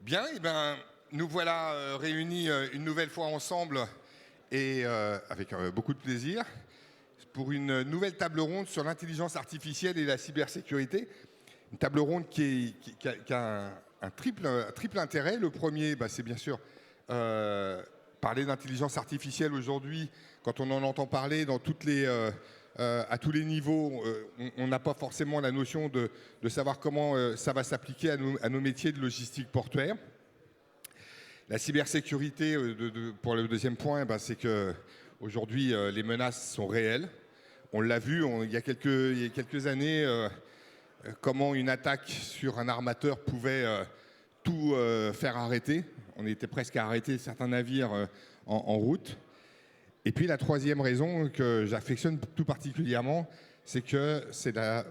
Bien, et ben, nous voilà réunis une nouvelle fois ensemble et avec beaucoup de plaisir pour une nouvelle table ronde sur l'intelligence artificielle et la cybersécurité. Une table ronde qui a un triple intérêt. Le premier, bah, c'est bien sûr parler d'intelligence artificielle aujourd'hui. Quand on en entend parler dans à tous les niveaux, on n'a pas forcément la notion de savoir comment ça va s'appliquer à nos métiers de logistique portuaire. La cybersécurité, pour le deuxième point, bah, c'est qu'aujourd'hui, les menaces sont réelles. On l'a vu il y a quelques années, comment une attaque sur un armateur pouvait tout faire arrêter. On était presque à arrêter certains navires en route. Et puis la troisième raison que j'affectionne tout particulièrement, c'est que c'est la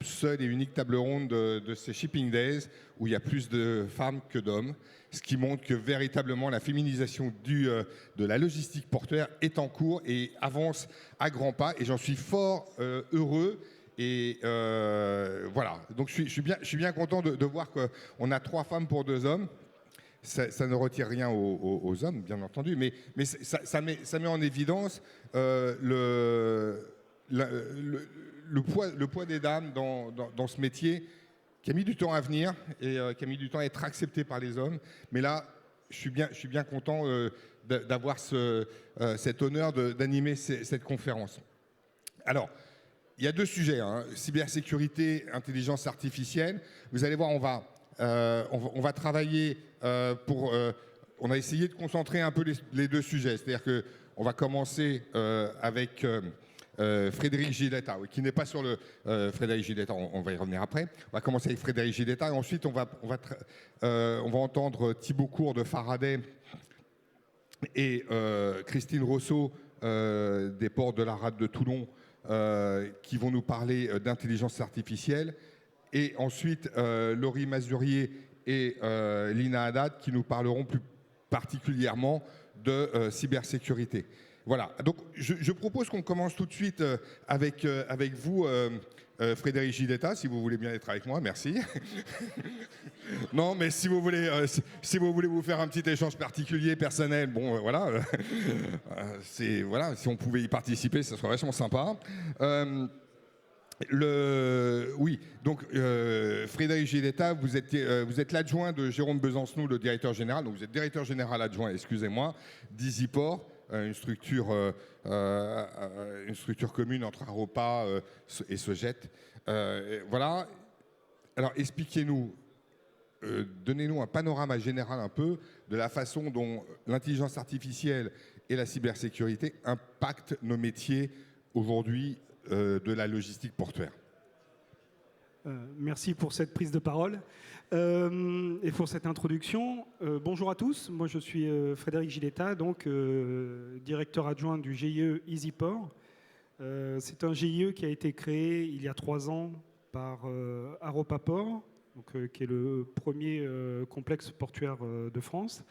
seule et unique table ronde de ces Shipping Days où il y a plus de femmes que d'hommes, ce qui montre que véritablement la féminisation de la logistique portuaire est en cours et avance à grands pas. Et j'en suis fort heureux. Et voilà, donc je suis bien content de voir qu'on a 3 femmes pour 2 hommes. Ça ne retire rien aux hommes, bien entendu, mais ça met en évidence le poids des dames dans ce métier qui a mis du temps à venir et qui a mis du temps à être accepté par les hommes. Mais là, je suis bien content d'avoir cet honneur d'animer cette conférence. Alors, il y a 2 sujets, hein, cybersécurité, intelligence artificielle. Vous allez voir, on va travailler on a essayé de concentrer un peu les 2 sujets. C'est-à-dire qu'on va commencer avec Frédéric Giletta, qui n'est pas sur le... Frédéric Giletta, on va y revenir après. On va commencer avec Frédéric Giletta et ensuite on va entendre Thibaut Court de Faraday et Christine Rousseau des ports de la rade de Toulon qui vont nous parler d'intelligence artificielle. Et ensuite, Laurie Mazurier et Lina Haddad qui nous parleront plus particulièrement de cybersécurité. Voilà, donc je propose qu'on commence tout de suite avec vous, Frédéric Giletta, si vous voulez bien être avec moi, merci. Non, mais si vous voulez vous faire un petit échange particulier, personnel, bon, voilà, voilà, si on pouvait y participer, ça serait vachement sympa. Oui, donc Frédéric Giletta, vous êtes l'adjoint de Jérôme Besancenot, le directeur général, donc vous êtes directeur général adjoint, excusez-moi, d'EasyPort, une structure commune entre Aropa et Sojet. Voilà, alors expliquez-nous, donnez-nous un panorama général un peu de la façon dont l'intelligence artificielle et la cybersécurité impactent nos métiers aujourd'hui de la logistique portuaire. Merci pour cette prise de parole et pour cette introduction. Bonjour à tous, moi je suis Frédéric Giletta, donc directeur adjoint du GIE EasyPort. C'est un GIE qui a été créé il y a 3 ans par Aropa Port, donc, qui est le premier complexe portuaire de France,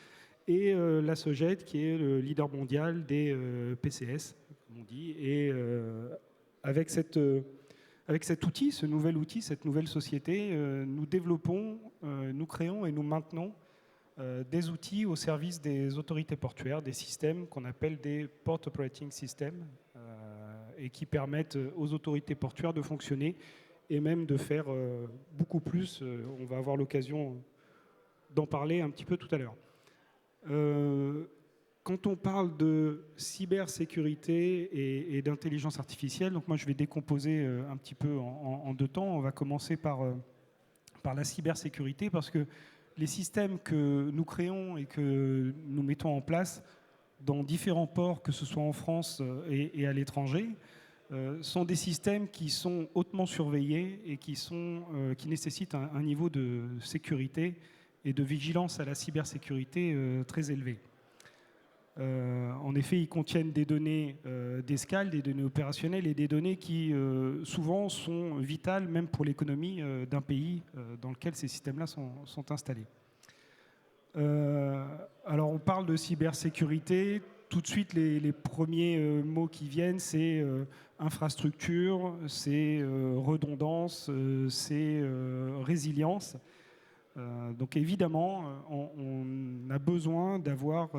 et la Sojet, qui est le leader mondial des PCS, comme on dit, et avec cet outil, ce nouvel outil, cette nouvelle société, nous développons, nous créons et nous maintenons des outils au service des autorités portuaires, des systèmes qu'on appelle des Port Operating Systems et qui permettent aux autorités portuaires de fonctionner et même de faire beaucoup plus. On va avoir l'occasion d'en parler un petit peu tout à l'heure. Quand on parle de cybersécurité et d'intelligence artificielle, donc moi je vais décomposer un petit peu en 2 temps. On va commencer par la cybersécurité parce que les systèmes que nous créons et que nous mettons en place dans différents ports, que ce soit en France et à l'étranger, sont des systèmes qui sont hautement surveillés et qui nécessitent un niveau de sécurité et de vigilance à la cybersécurité très élevé. En effet, ils contiennent des données d'escale, des données opérationnelles et des données qui souvent sont vitales même pour l'économie d'un pays dans lequel ces systèmes-là sont installés. Alors on parle de cybersécurité. Tout de suite, les premiers mots qui viennent, c'est infrastructure, c'est redondance, c'est résilience. Donc évidemment, on a besoin d'avoir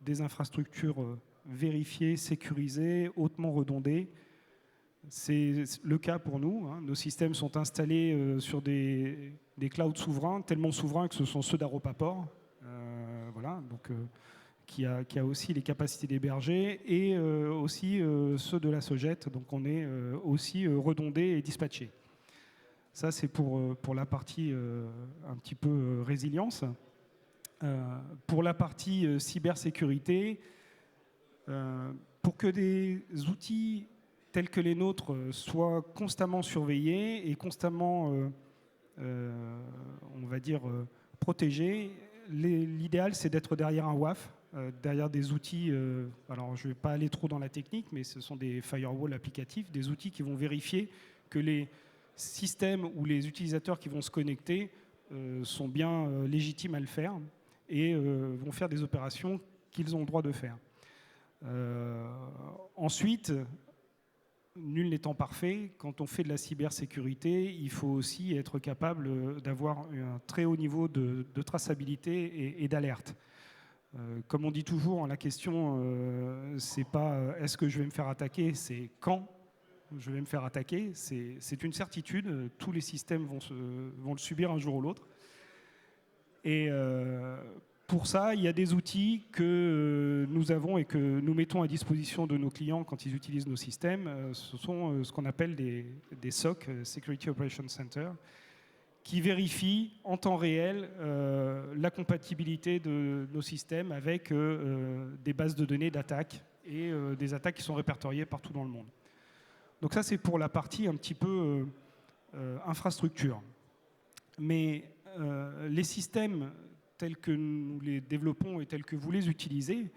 des infrastructures vérifiées, sécurisées, hautement redondées. C'est le cas pour nous. Hein. Nos systèmes sont installés sur des clouds souverains, tellement souverains que ce sont ceux d'Aropaport, voilà, donc, qui a aussi les capacités d'héberger, et aussi ceux de la Sogette, donc on est aussi redondé et dispatché. Ça, c'est pour la partie un petit peu résilience. Pour la partie cybersécurité, pour que des outils tels que les nôtres soient constamment surveillés et constamment, on va dire, protégés, l'idéal, c'est d'être derrière un WAF, derrière des outils, alors je ne vais pas aller trop dans la technique, mais ce sont des firewalls applicatifs, des outils qui vont vérifier que les systèmes ou les utilisateurs qui vont se connecter sont bien légitimes à le faire et vont faire des opérations qu'ils ont le droit de faire. Ensuite, nul n'étant parfait, quand on fait de la cybersécurité, il faut aussi être capable d'avoir un très haut niveau de traçabilité et d'alerte. Comme on dit toujours, la question, c'est pas est-ce que je vais me faire attaquer, c'est quand je vais me faire attaquer. C'est une certitude, tous les systèmes vont le subir un jour ou l'autre. Et pour ça, il y a des outils que nous avons et que nous mettons à disposition de nos clients quand ils utilisent nos systèmes. Ce sont ce qu'on appelle des SOC, Security Operations Center, qui vérifient en temps réel la compatibilité de nos systèmes avec des bases de données d'attaque et des attaques qui sont répertoriées partout dans le monde. Donc ça, c'est pour la partie un petit peu infrastructure. Mais les systèmes tels que nous les développons et tels que vous les utilisez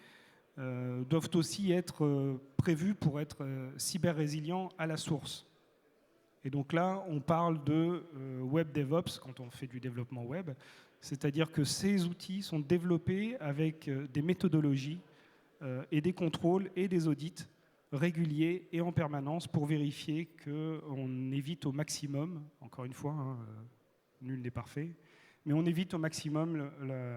doivent aussi être prévus pour être cyber-résilients à la source. Et donc là, on parle de Web DevOps quand on fait du développement web, c'est-à-dire que ces outils sont développés avec des méthodologies et des contrôles et des audits réguliers et en permanence pour vérifier qu'on évite au maximum, encore une fois, hein, nul n'est parfait, mais on évite au maximum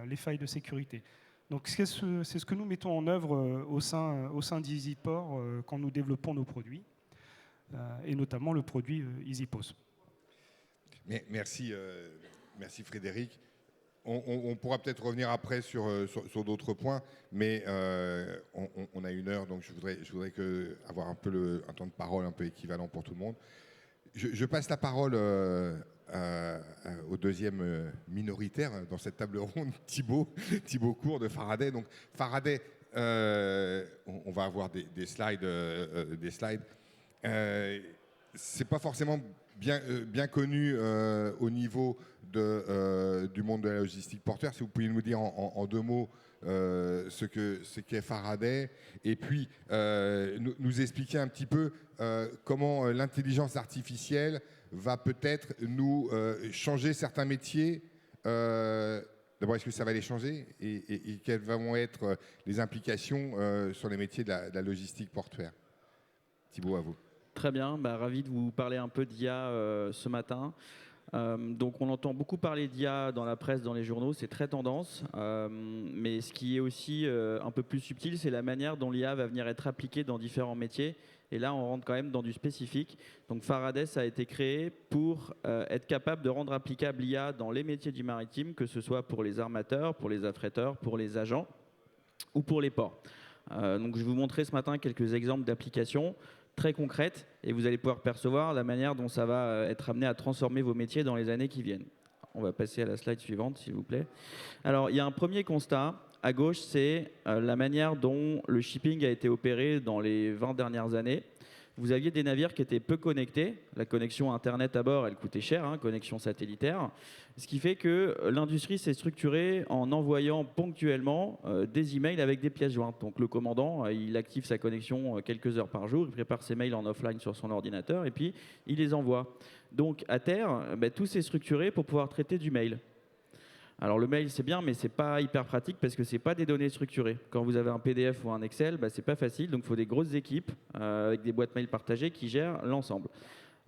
les failles de sécurité. Donc c'est ce que nous mettons en œuvre au sein d'EasyPort quand nous développons nos produits, et notamment le produit EasyPOS. Merci Frédéric. On pourra peut-être revenir après sur d'autres points, mais on a 1 heure, donc je voudrais avoir un peu un temps de parole un peu équivalent pour tout le monde. Je passe la parole au deuxième minoritaire dans cette table ronde, Thibaut Court de Faraday. Donc Faraday, on va avoir des slides. C'est pas forcément bien connu au niveau du monde de la logistique portuaire. Si vous pouvez nous dire en 2 mots ce qu'est Faraday, et puis nous expliquer un petit peu comment l'intelligence artificielle va peut-être nous changer certains métiers. D'abord, est-ce que ça va les changer, et quelles vont être les implications sur les métiers de la logistique portuaire? Thibaut, à vous. Très bien, ravi de vous parler un peu d'IA ce matin. Donc on entend beaucoup parler d'IA dans la presse, dans les journaux, c'est très tendance. Mais ce qui est aussi un peu plus subtil, c'est la manière dont l'IA va venir être appliquée dans différents métiers. Et là, on rentre quand même dans du spécifique. Donc Faraday, ça a été créé pour être capable de rendre applicable l'IA dans les métiers du maritime, que ce soit pour les armateurs, pour les affréteurs, pour les agents ou pour les ports. Donc je vais vous montrer ce matin quelques exemples d'applications très concrètes, et vous allez pouvoir percevoir la manière dont ça va être amené à transformer vos métiers dans les années qui viennent. On va passer à la slide suivante, s'il vous plaît. Alors, il y a un premier constat. À gauche, c'est la manière dont le shipping a été opéré dans les 20 dernières années. Vous aviez des navires qui étaient peu connectés. La connexion Internet à bord, elle coûtait cher, hein, connexion satellitaire. Ce qui fait que l'industrie s'est structurée en envoyant ponctuellement des emails avec des pièces jointes. Donc le commandant, il active sa connexion quelques heures par jour, il prépare ses mails en offline sur son ordinateur et puis il les envoie. Donc à terre, tout s'est structuré pour pouvoir traiter du mail. Alors le mail, c'est bien, mais c'est pas hyper pratique parce que c'est pas des données structurées. Quand vous avez un PDF ou un Excel, c'est pas facile, donc il faut des grosses équipes avec des boîtes mail partagées qui gèrent l'ensemble.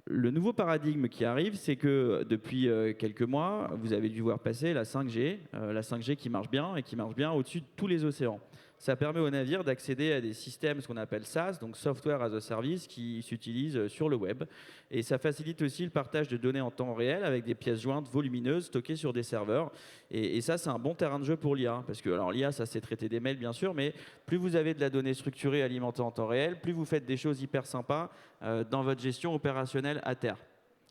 Le nouveau paradigme qui arrive, c'est que depuis quelques mois, vous avez dû voir passer la 5G qui marche bien et qui marche bien au-dessus de tous les océans. Ça permet aux navires d'accéder à des systèmes, ce qu'on appelle SaaS, donc Software as a Service, qui s'utilisent sur le web. Et ça facilite aussi le partage de données en temps réel avec des pièces jointes volumineuses stockées sur des serveurs. Et ça, c'est un bon terrain de jeu pour l'IA. Parce que alors, l'IA, ça c'est traiter des mails, bien sûr, mais plus vous avez de la donnée structurée alimentée en temps réel, plus vous faites des choses hyper sympas dans votre gestion opérationnelle à terre.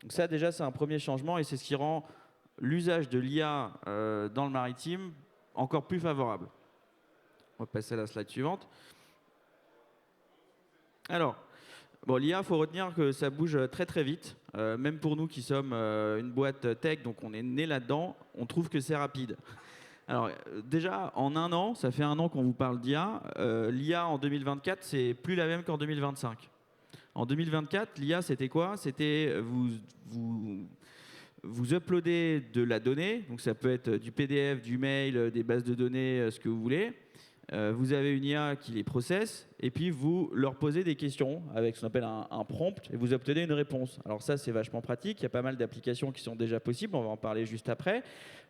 Donc ça, déjà, c'est un premier changement et c'est ce qui rend l'usage de l'IA dans le maritime encore plus favorable. On va passer à la slide suivante. Alors, bon, l'IA, il faut retenir que ça bouge très très vite. Même pour nous qui sommes une boîte tech, donc on est né là-dedans, on trouve que c'est rapide. Alors déjà, en un an, ça fait un an qu'on vous parle d'IA. L'IA en 2024, c'est plus la même qu'en 2025. En 2024, l'IA, c'était quoi? C'était vous uploadez de la donnée, donc ça peut être du PDF, du mail, des bases de données, ce que vous voulez. Vous avez une IA qui les processe et puis vous leur posez des questions avec ce qu'on appelle un prompt et vous obtenez une réponse. Alors ça, c'est vachement pratique. Il y a pas mal d'applications qui sont déjà possibles. On va en parler juste après.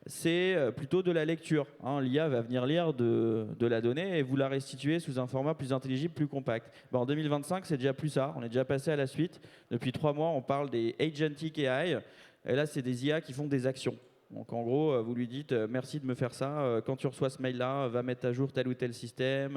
C'est plutôt de la lecture. L'IA va venir lire de la donnée et vous la restituer sous un format plus intelligible, plus compact. En 2025, c'est déjà plus ça. On est déjà passé à la suite. Depuis 3 mois, on parle des agentic AI. Et là, c'est des IA qui font des actions. Donc en gros, vous lui dites merci de me faire ça. Quand tu reçois ce mail-là, va mettre à jour tel ou tel système,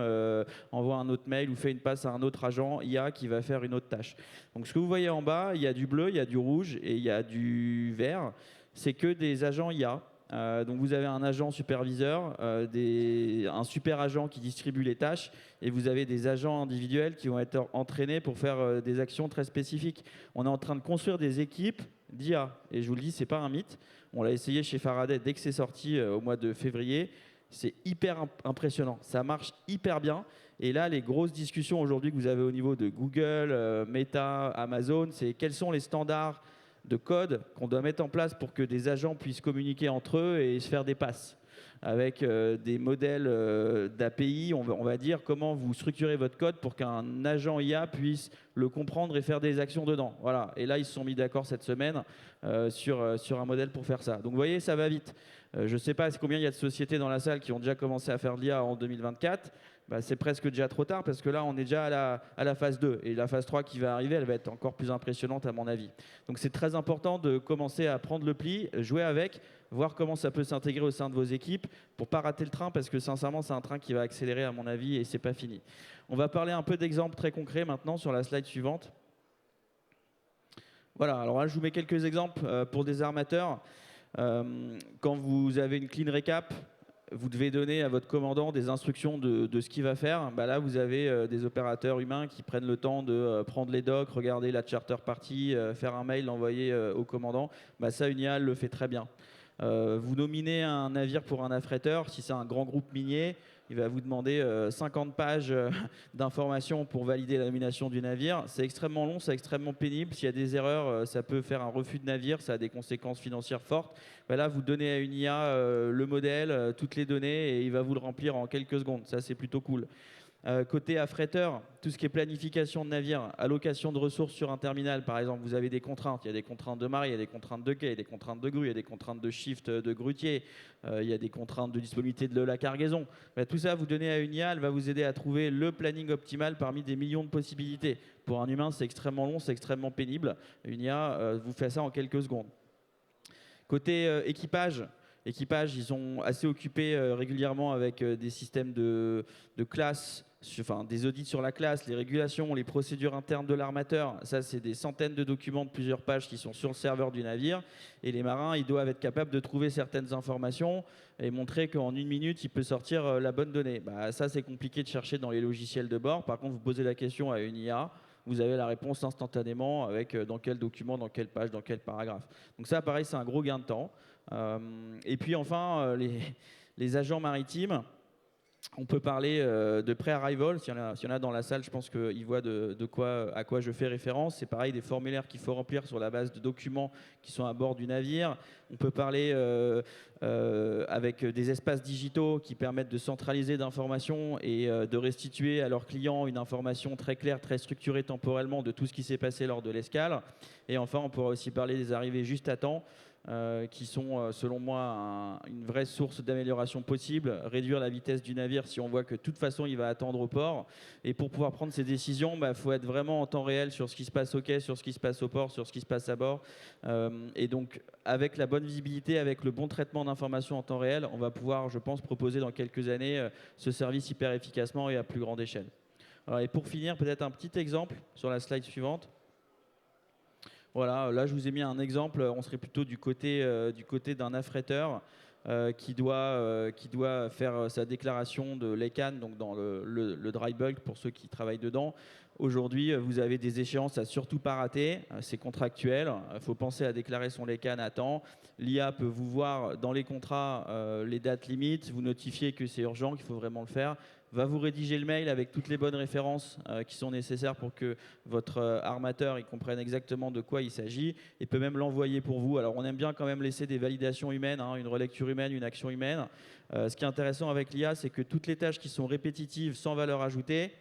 envoie un autre mail ou fais une passe à un autre agent IA qui va faire une autre tâche. Donc ce que vous voyez en bas, il y a du bleu, il y a du rouge et il y a du vert. C'est que des agents IA. Donc vous avez un agent superviseur, un super agent qui distribue les tâches et vous avez des agents individuels qui vont être entraînés pour faire des actions très spécifiques. On est en train de construire des équipes d'IA et je vous le dis, c'est pas un mythe. On l'a essayé chez Faraday dès que c'est sorti au mois de février. C'est hyper impressionnant. Ça marche hyper bien. Et là, les grosses discussions aujourd'hui que vous avez au niveau de Google, Meta, Amazon, c'est quels sont les standards de code qu'on doit mettre en place pour que des agents puissent communiquer entre eux et se faire des passes. Avec des modèles d'API, on va dire comment vous structurez votre code pour qu'un agent IA puisse le comprendre et faire des actions dedans. Voilà. Et là, ils se sont mis d'accord cette semaine sur un modèle pour faire ça. Donc vous voyez, ça va vite. Je ne sais pas combien il y a de sociétés dans la salle qui ont déjà commencé à faire de l'IA en 2024. C'est presque déjà trop tard parce que là, on est déjà à la phase 2. Et la phase 3 qui va arriver, elle va être encore plus impressionnante à mon avis. Donc c'est très important de commencer à prendre le pli, jouer avec, voir comment ça peut s'intégrer au sein de vos équipes pour ne pas rater le train parce que sincèrement, c'est un train qui va accélérer à mon avis et ce n'est pas fini. On va parler un peu d'exemples très concrets maintenant sur la slide suivante. Voilà, alors là, je vous mets quelques exemples pour des armateurs. Quand vous avez une clean recap, vous devez donner à votre commandant des instructions de ce qu'il va faire. Là, vous avez des opérateurs humains qui prennent le temps de prendre les docs, regarder la charter party, faire un mail, l'envoyer au commandant. Ça, une IA le fait très bien. Vous nominez un navire pour un affréteur. Si c'est un grand groupe minier, il va vous demander 50 pages d'informations pour valider la nomination du navire. C'est extrêmement long, c'est extrêmement pénible. S'il y a des erreurs, ça peut faire un refus de navire, ça a des conséquences financières fortes. Là, vous donnez à une IA le modèle, toutes les données, et il va vous le remplir en quelques secondes. Ça, c'est plutôt cool. Côté affréteur, tout ce qui est planification de navire, allocation de ressources sur un terminal, par exemple, vous avez des contraintes. Il y a des contraintes de marée, il y a des contraintes de quai, il y a des contraintes de grue, il y a des contraintes de shift de grutier, il y a des contraintes de disponibilité de la cargaison. Tout ça, vous donnez à une IA, elle va vous aider à trouver le planning optimal parmi des millions de possibilités. Pour un humain, c'est extrêmement long, c'est extrêmement pénible. Une IA vous fait ça en quelques secondes. Côté équipage, ils sont assez occupés régulièrement avec des systèmes de classe, des audits sur la classe, les régulations, les procédures internes de l'armateur. Ça, c'est des centaines de documents de plusieurs pages qui sont sur le serveur du navire. Et les marins, ils doivent être capables de trouver certaines informations et montrer qu'en 1 minute, il peut sortir la bonne donnée. Ça, c'est compliqué de chercher dans les logiciels de bord. Par contre, vous posez la question à une IA, vous avez la réponse instantanément avec dans quel document, dans quelle page, dans quel paragraphe. Donc ça, pareil, c'est un gros gain de temps. Et puis enfin, les agents maritimes, On peut parler de pré-arrival, s'il y en a dans la salle, je pense qu'ils voient à quoi je fais référence. C'est pareil, des formulaires qu'il faut remplir sur la base de documents qui sont à bord du navire. On peut parler avec des espaces digitaux qui permettent de centraliser d'informations et de restituer à leurs clients une information très claire, très structurée temporellement de tout ce qui s'est passé lors de l'escale. Et enfin, on pourra aussi parler des arrivées juste à temps, qui sont, selon moi, une vraie source d'amélioration possible. Réduire la vitesse du navire si on voit que de toute façon, il va attendre au port. Et pour pouvoir prendre ces décisions, faut être vraiment en temps réel sur ce qui se passe au quai, sur ce qui se passe au port, sur ce qui se passe à bord. Et donc, avec la bonne visibilité, avec le bon traitement d'informations en temps réel, on va pouvoir, je pense, proposer dans quelques années ce service hyper efficacement et à plus grande échelle. Alors, et pour finir, peut-être un petit exemple sur la slide suivante. Voilà, là je vous ai mis un exemple, on serait plutôt du côté d'un affréteur qui doit faire sa déclaration de l'ECAN, donc dans le dry bulk pour ceux qui travaillent dedans. Aujourd'hui, vous avez des échéances à surtout pas rater, c'est contractuel, il faut penser à déclarer son LECAN à temps. L'IA peut vous voir dans les contrats les dates limites, vous notifier que c'est urgent, qu'il faut vraiment le faire, va vous rédiger le mail avec toutes les bonnes références qui sont nécessaires pour que votre armateur il comprenne exactement de quoi il s'agit et peut même l'envoyer pour vous. Alors on aime bien quand même laisser des validations humaines, une relecture humaine, une action humaine. Ce qui est intéressant avec l'IA, c'est que toutes les tâches qui sont répétitives sans valeur ajoutée,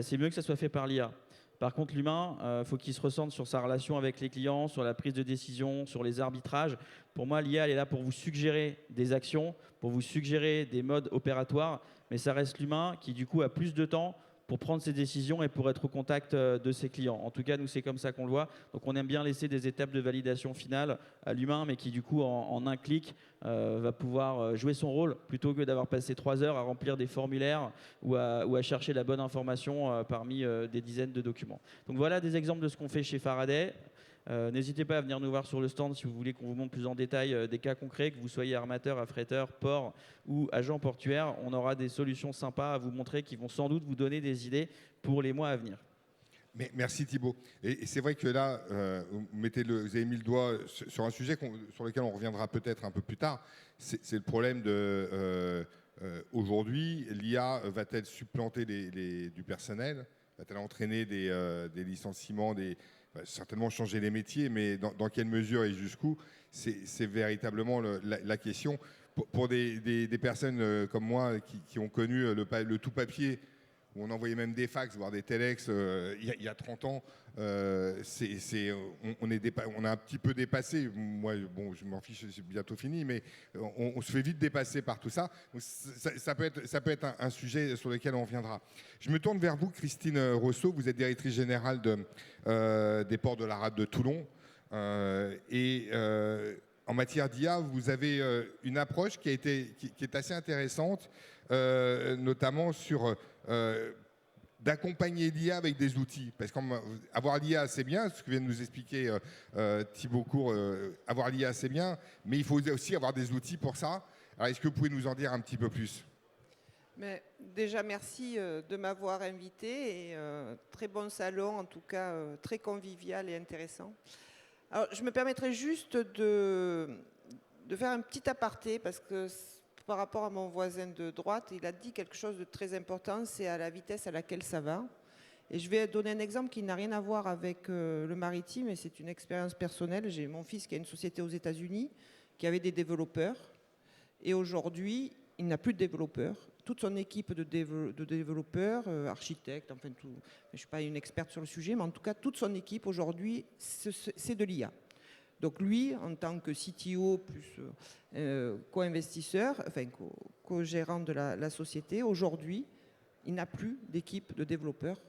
c'est mieux que ça soit fait par l'IA. Par contre, l'humain, faut qu'il se ressente sur sa relation avec les clients, sur la prise de décision, sur les arbitrages. Pour moi, l'IA, elle est là pour vous suggérer des actions, pour vous suggérer des modes opératoires, mais ça reste l'humain qui, du coup, a plus de temps pour prendre ses décisions et pour être au contact de ses clients. En tout cas, nous, c'est comme ça qu'on le voit. Donc, on aime bien laisser des étapes de validation finale à l'humain, mais qui, du coup, en un clic, va pouvoir jouer son rôle plutôt que d'avoir passé 3 heures à remplir des formulaires ou à chercher la bonne information parmi des dizaines de documents. Donc, voilà des exemples de ce qu'on fait chez Faraday. N'hésitez pas à venir nous voir sur le stand si vous voulez qu'on vous montre plus en détail des cas concrets, que vous soyez armateur, affréteur, port ou agent portuaire. On aura des solutions sympas à vous montrer qui vont sans doute vous donner des idées pour les mois à venir. Mais merci Thibaut. Et c'est vrai que là, vous avez mis le doigt sur un sujet sur lequel on reviendra peut-être un peu plus tard. C'est le problème de aujourd'hui, l'IA va-t-elle supplanter du personnel? Va-t-elle entraîner des licenciements, certainement changer les métiers, mais dans quelle mesure et jusqu'où? C'est véritablement la question. Pour des personnes comme moi qui ont connu le tout papier, où on envoyait même des fax, voire des telex il y a 30 ans, on a un petit peu dépassé. Moi, bon, je m'en fiche, c'est bientôt fini, mais on se fait vite dépasser par tout ça. Donc, ça peut être un sujet sur lequel on reviendra. Je me tourne vers vous, Christine Rousseau. Vous êtes directrice générale des ports de la rade de Toulon. En matière d'IA, vous avez une approche qui est assez intéressante, notamment sur d'accompagner l'IA avec des outils. Parce qu'avoir l'IA, c'est bien, ce que vient de nous expliquer Thibaut Court, avoir l'IA, c'est bien, mais il faut aussi avoir des outils pour ça. Alors, est-ce que vous pouvez nous en dire un petit peu plus? Mais déjà, merci de m'avoir invité. Et, très bon salon, en tout cas très convivial et intéressant. Alors, je me permettrai juste de faire un petit aparté, parce que par rapport à mon voisin de droite, il a dit quelque chose de très important, c'est à la vitesse à laquelle ça va. Et je vais donner un exemple qui n'a rien à voir avec le maritime, et c'est une expérience personnelle. J'ai mon fils qui a une société aux États-Unis, qui avait des développeurs, et aujourd'hui, il n'a plus de développeurs. Toute son équipe de développeurs, architectes, enfin tout, je ne suis pas une experte sur le sujet, mais en tout cas, toute son équipe aujourd'hui, c'est de l'IA. Donc lui, en tant que CTO plus co-investisseur, enfin co-gérant de la société, aujourd'hui, il n'a plus d'équipe de développeurs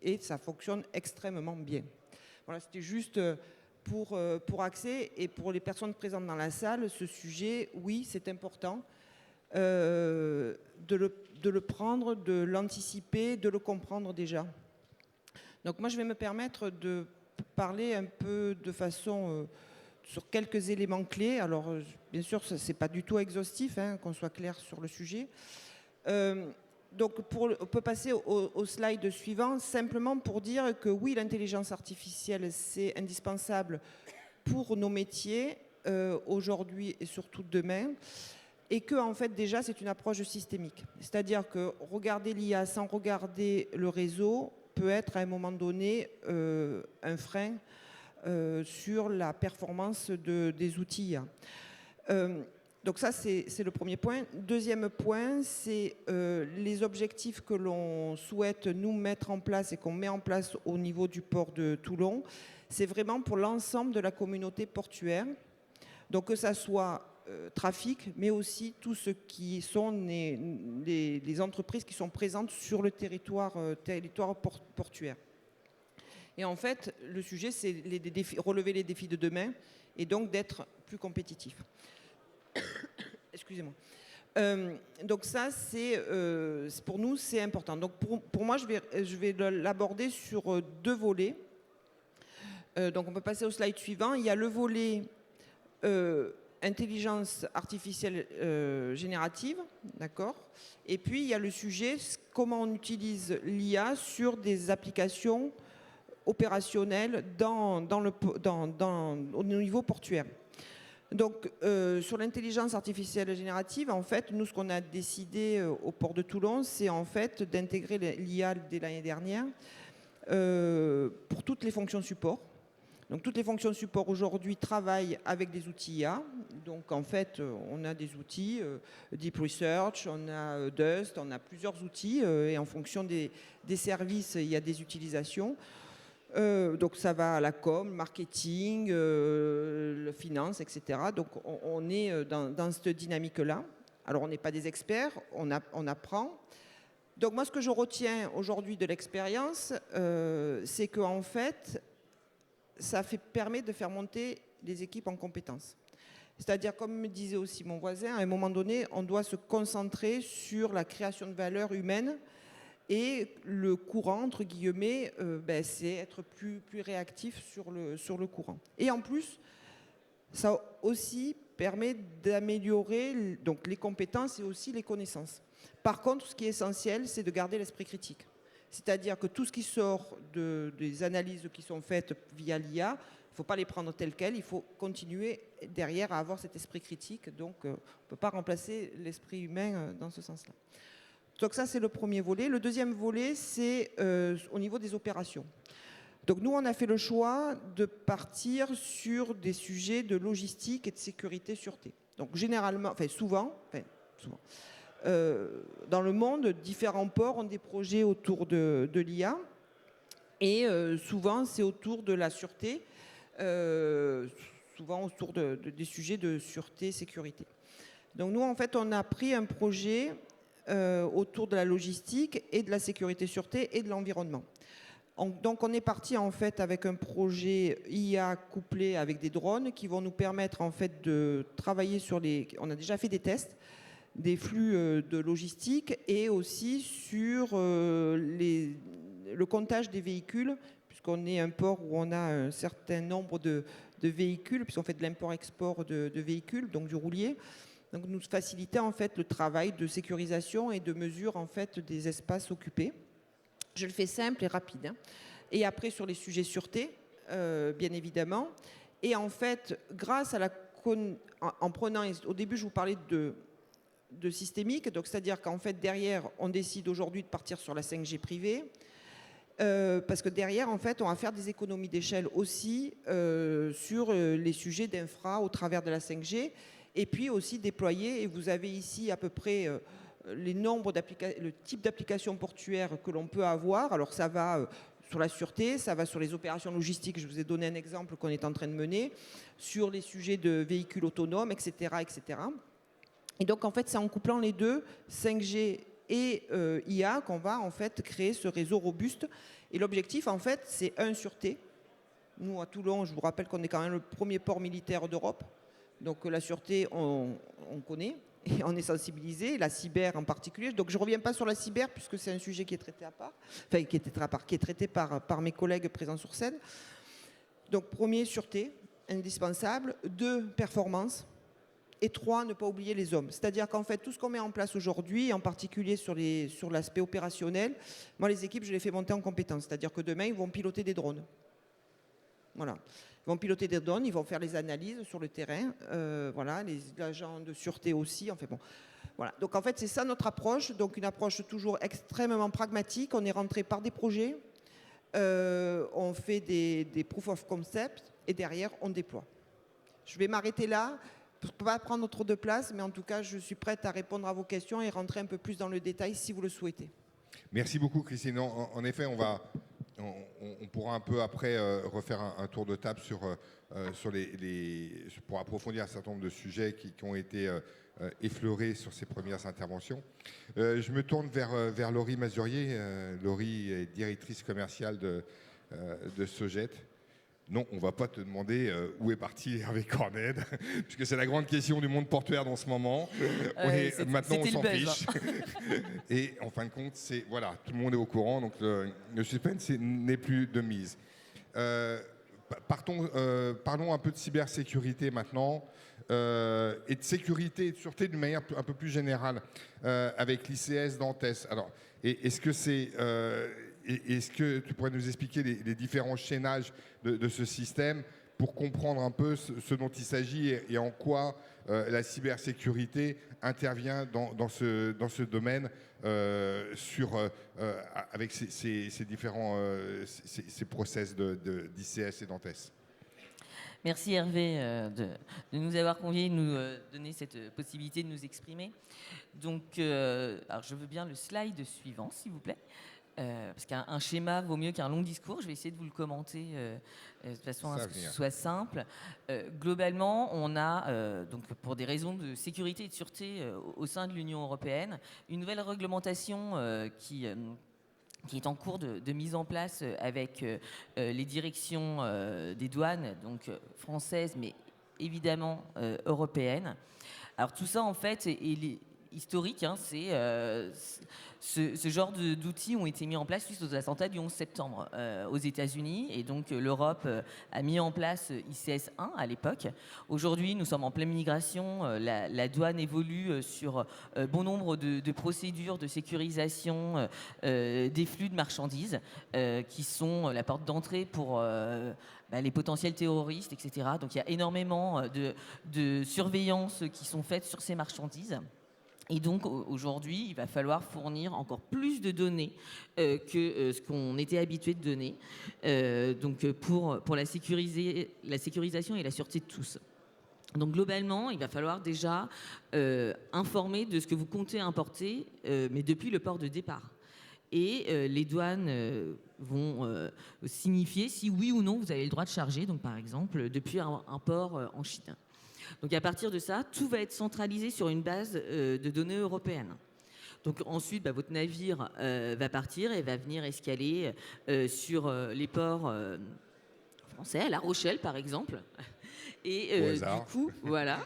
et ça fonctionne extrêmement bien. Voilà, c'était juste pour axer et pour les personnes présentes dans la salle, ce sujet, oui, c'est important de le prendre, de l'anticiper, de le comprendre déjà. Donc moi, je vais me permettre de parler un peu de façon sur quelques éléments clés. Alors, bien sûr, ce n'est pas du tout exhaustif, qu'on soit clair sur le sujet. Donc, on peut passer au slide suivant, simplement pour dire que oui, l'intelligence artificielle, c'est indispensable pour nos métiers, aujourd'hui et surtout demain. et que en fait déjà c'est une approche systémique. C'est-à-dire que regarder l'IA sans regarder le réseau peut être à un moment donné un frein sur la performance des outils IA. Donc ça, c'est le premier point. Deuxième point, c'est les objectifs que l'on souhaite nous mettre en place et qu'on met en place au niveau du port de Toulon. C'est vraiment pour l'ensemble de la communauté portuaire. Donc que ça soit trafic, mais aussi tout ce qui sont les entreprises qui sont présentes sur le territoire portuaire. Et en fait, le sujet, c'est relever les défis de demain et donc d'être plus compétitif. Excusez-moi. Donc ça, pour nous, c'est important. Donc pour moi, je vais l'aborder sur deux volets. Donc on peut passer au slide suivant. Il y a le volet intelligence artificielle générative, d'accord. Et puis il y a le sujet comment on utilise l'IA sur des applications opérationnelles au niveau portuaire. Donc, sur l'intelligence artificielle générative, en fait, nous, ce qu'on a décidé au port de Toulon, c'est en fait d'intégrer l'IA dès l'année dernière pour toutes les fonctions support. Donc, toutes les fonctions support aujourd'hui travaillent avec des outils IA. Donc, en fait, on a des outils Deep Research, on a Dust, on a plusieurs outils et en fonction des services, il y a des utilisations. Donc ça va à la com, marketing, la finance, etc. Donc on est dans cette dynamique-là. Alors on n'est pas des experts, on apprend. Donc moi ce que je retiens aujourd'hui de l'expérience, c'est qu'en fait, ça permet de faire monter les équipes en compétences. C'est-à-dire, comme me disait aussi mon voisin, à un moment donné, on doit se concentrer sur la création de valeur humaine. Et le courant, entre guillemets, c'est être plus réactif sur le courant. Et en plus, ça aussi permet d'améliorer donc, les compétences et aussi les connaissances. Par contre, ce qui est essentiel, c'est de garder l'esprit critique. C'est-à-dire que tout ce qui sort des analyses qui sont faites via l'IA, il ne faut pas les prendre telles quelles, il faut continuer derrière à avoir cet esprit critique. Donc, on ne peut pas remplacer l'esprit humain dans ce sens-là. Donc ça, c'est le premier volet. Le deuxième volet, c'est au niveau des opérations. Donc nous, on a fait le choix de partir sur des sujets de logistique et de sécurité sûreté. Donc généralement, souvent, dans le monde, différents ports ont des projets autour de l'IA. Et souvent, c'est autour de la sûreté, souvent autour des sujets de sûreté, sécurité. Donc nous, en fait, on a pris un projet autour de la logistique et de la sécurité sûreté et de l'environnement. Donc on est parti en fait avec un projet IA couplé avec des drones qui vont nous permettre en fait de travailler sur on a déjà fait des tests des flux de logistique et aussi sur le comptage des véhicules, puisqu'on est un port où on a un certain nombre de véhicules, puisqu'on fait de l'import-export de véhicules, donc du roulier. Donc nous faciliter en fait le travail de sécurisation et de mesure en fait des espaces occupés. Je le fais simple et rapide. Hein. Et après sur les sujets sûreté, bien évidemment. Et en fait, grâce à en prenant, au début je vous parlais de systémique, donc c'est-à-dire qu'en fait derrière on décide aujourd'hui de partir sur la 5G privée. Parce que derrière, en fait, on va faire des économies d'échelle aussi sur les sujets d'infra au travers de la 5G. Et puis aussi déployer, et vous avez ici à peu près le type d'applications portuaires que l'on peut avoir. Alors ça va sur la sûreté, ça va sur les opérations logistiques, je vous ai donné un exemple qu'on est en train de mener, sur les sujets de véhicules autonomes, etc. etc. Et donc en fait, c'est en couplant les deux, 5G et IA, qu'on va en fait créer ce réseau robuste. Et l'objectif, en fait, c'est sûreté. Nous, à Toulon, je vous rappelle qu'on est quand même le premier port militaire d'Europe. Donc la sûreté, on connaît et on est sensibilisé, la cyber en particulier. Donc je ne reviens pas sur la cyber puisque c'est un sujet qui est traité à part, enfin qui est traité par mes collègues présents sur scène. Donc premier, sûreté, indispensable. 2, performance. Et 3, ne pas oublier les hommes. C'est-à-dire qu'en fait, tout ce qu'on met en place aujourd'hui, en particulier sur l'aspect opérationnel, moi les équipes, je les fais monter en compétence. C'est-à-dire que demain, ils vont piloter des drones. Voilà. Ils vont piloter des drones, ils vont faire les analyses sur le terrain, voilà, les agents de sûreté aussi. Enfin bon, voilà. Donc en fait, c'est ça notre approche. Donc une approche toujours extrêmement pragmatique. On est rentré par des projets, on fait des proof of concept et derrière on déploie. Je vais m'arrêter là. Je ne peux pas prendre trop de place, mais en tout cas, je suis prête à répondre à vos questions et rentrer un peu plus dans le détail si vous le souhaitez. Merci beaucoup, Christine. En effet, on pourra un peu après refaire un tour de table sur pour approfondir un certain nombre de sujets qui ont été effleurés sur ces premières interventions. Je me tourne vers Laurie Mazurier. Laurie est directrice commerciale de Sogec. Non, on ne va pas te demander où est parti Hervé Corned, puisque c'est la grande question du monde portuaire dans ce moment. Maintenant, on s'en fiche. Et en fin de compte, voilà, tout le monde est au courant, donc le suspense n'est plus de mise. Parlons un peu de cybersécurité maintenant, et de sécurité et de sûreté d'une manière un peu plus générale, avec l'ICS d'Antes. Alors, est-ce que tu pourrais nous expliquer les différents chaînages de ce système pour comprendre un peu ce dont il s'agit et en quoi la cybersécurité intervient dans ce domaine avec ces différents ces process d'ICS et d'Antes? Merci Hervé de nous avoir conviés et de nous donner cette possibilité de nous exprimer. Donc, alors je veux bien le slide suivant, s'il vous plaît. Parce qu'un schéma vaut mieux qu'un long discours. Je vais essayer de vous le commenter de façon à ce que ce soit simple. Globalement, on a, donc pour des raisons de sécurité et de sûreté au sein de l'Union européenne, une nouvelle réglementation qui est en cours de mise en place avec les directions des douanes, donc françaises, mais évidemment européennes. Alors tout ça, en fait, est historique, hein, ce genre d'outils ont été mis en place suite aux attentats du 11 septembre aux États-Unis. Et donc l'Europe a mis en place ICS 1 à l'époque. Aujourd'hui, nous sommes en pleine migration. La douane évolue sur bon nombre de procédures de sécurisation des flux de marchandises qui sont la porte d'entrée pour les potentiels terroristes, etc. Donc il y a énormément de surveillance qui sont faites sur ces marchandises. Et donc aujourd'hui, il va falloir fournir encore plus de données que ce qu'on était habitué de donner donc pour la sécurisation et la sûreté de tous. Donc globalement, il va falloir déjà informer de ce que vous comptez importer, mais depuis le port de départ. Et les douanes vont signifier si oui ou non vous avez le droit de charger, donc par exemple depuis un port en Chine. Donc à partir de ça, tout va être centralisé sur une base de données européenne. Donc ensuite, votre navire va partir et va venir escaler sur les ports français, à La Rochelle par exemple. Et du coup, voilà,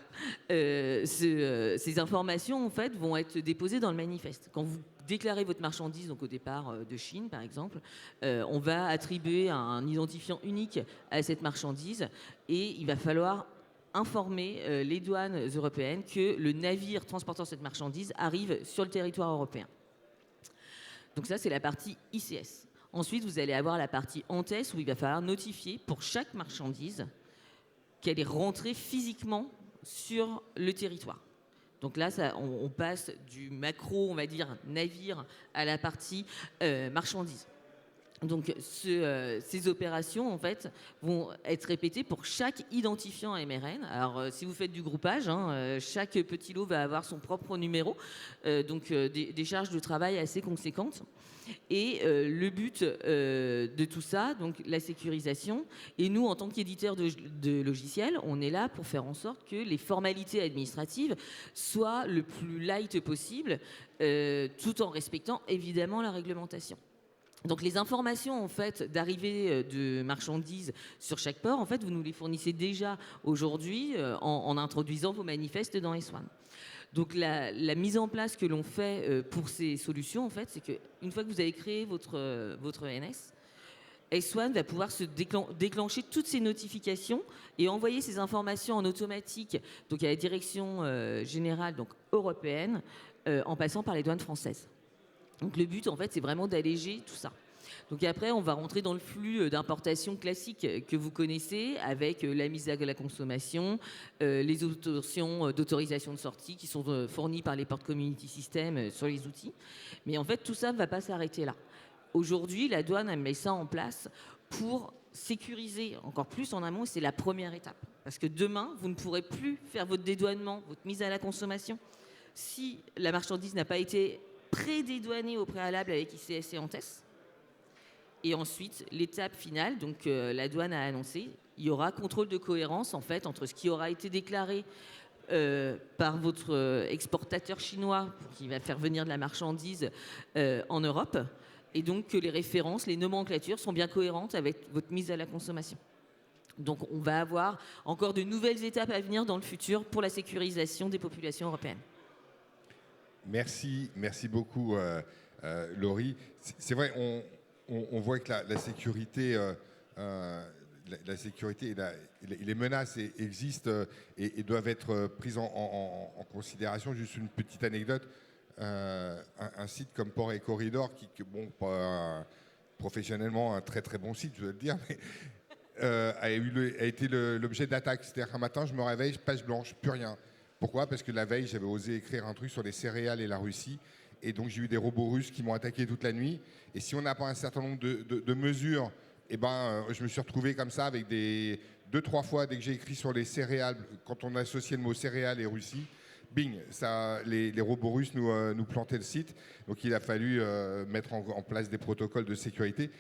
ces informations en fait vont être déposées dans le manifeste. Quand vous déclarez votre marchandise, donc au départ de Chine par exemple, on va attribuer un identifiant unique à cette marchandise et il va falloir informer les douanes européennes que le navire transportant cette marchandise arrive sur le territoire européen. Donc ça, c'est la partie ICS. Ensuite, vous allez avoir la partie ANTES où il va falloir notifier pour chaque marchandise qu'elle est rentrée physiquement sur le territoire. Donc là, on passe du macro, on va dire, navire à la partie marchandise. Donc ces opérations en fait vont être répétées pour chaque identifiant MRN. Alors si vous faites du groupage, chaque petit lot va avoir son propre numéro, donc des charges de travail assez conséquentes. Et le but de tout ça, donc la sécurisation, et nous en tant qu'éditeur de logiciels, on est là pour faire en sorte que les formalités administratives soient le plus light possible, tout en respectant évidemment la réglementation. Donc les informations en fait d'arrivée de marchandises sur chaque port, en fait vous nous les fournissez déjà aujourd'hui en introduisant vos manifestes dans S1. Donc la mise en place que l'on fait pour ces solutions, en fait, c'est qu'une fois que vous avez créé votre NS, S1 va pouvoir se déclencher toutes ces notifications et envoyer ces informations en automatique donc à la direction générale donc européenne en passant par les douanes françaises. Donc le but, en fait, c'est vraiment d'alléger tout ça. Donc après, on va rentrer dans le flux d'importation classique que vous connaissez, avec la mise à la consommation, les options d'autorisation de sortie qui sont fournies par les portes community system sur les outils. Mais en fait, tout ça ne va pas s'arrêter là. Aujourd'hui, la douane met ça en place pour sécuriser encore plus en amont, c'est la première étape. Parce que demain, vous ne pourrez plus faire votre dédouanement, votre mise à la consommation, si la marchandise n'a pas été pré-dédouanée au préalable avec ICS et ANTES. Et ensuite, l'étape finale, donc la douane a annoncé, il y aura contrôle de cohérence en fait entre ce qui aura été déclaré par votre exportateur chinois qui va faire venir de la marchandise en Europe, et donc que les références, les nomenclatures sont bien cohérentes avec votre mise à la consommation. Donc on va avoir encore de nouvelles étapes à venir dans le futur pour la sécurisation des populations européennes. Merci beaucoup Laurie. C'est vrai, on voit que la sécurité, la sécurité et les menaces existent et doivent être prises en considération. Juste une petite anecdote. Un site comme Port et Corridor, qui bon, pas professionnellement un très très bon site, je dois le dire, mais a été l'objet d'attaques. C'est-à-dire qu'un matin, je me réveille, page blanche, plus rien. Pourquoi ? Parce que la veille, j'avais osé écrire un truc sur les céréales et la Russie. Et donc, j'ai eu des robots russes qui m'ont attaqué toute la nuit. Et si on n'a pas un certain nombre de mesures, eh ben, je me suis retrouvé comme ça avec 2-3 fois, dès que j'ai écrit sur les céréales, quand on associait le mot céréales et Russie, bing, les robots russes nous plantaient le site. Donc il a fallu mettre en place des protocoles de sécurité.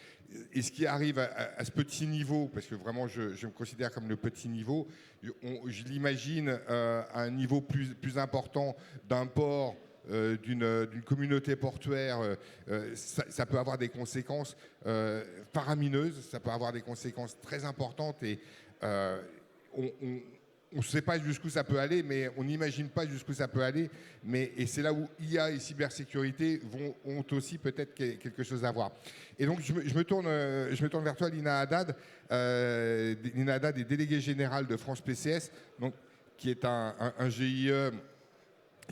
Et ce qui arrive à ce petit niveau, parce que vraiment je me considère comme le petit niveau, je l'imagine à un niveau plus important d'un port, d'une communauté portuaire, ça peut avoir des conséquences faramineuses, ça peut avoir des conséquences très importantes et on ne sait pas jusqu'où ça peut aller, mais on n'imagine pas jusqu'où ça peut aller. Et c'est là où IA et cybersécurité ont aussi peut-être quelque chose à voir. Et donc, je me tourne vers toi, Lina Haddad. Lina Haddad est déléguée générale de France PCS, donc, qui est un GIE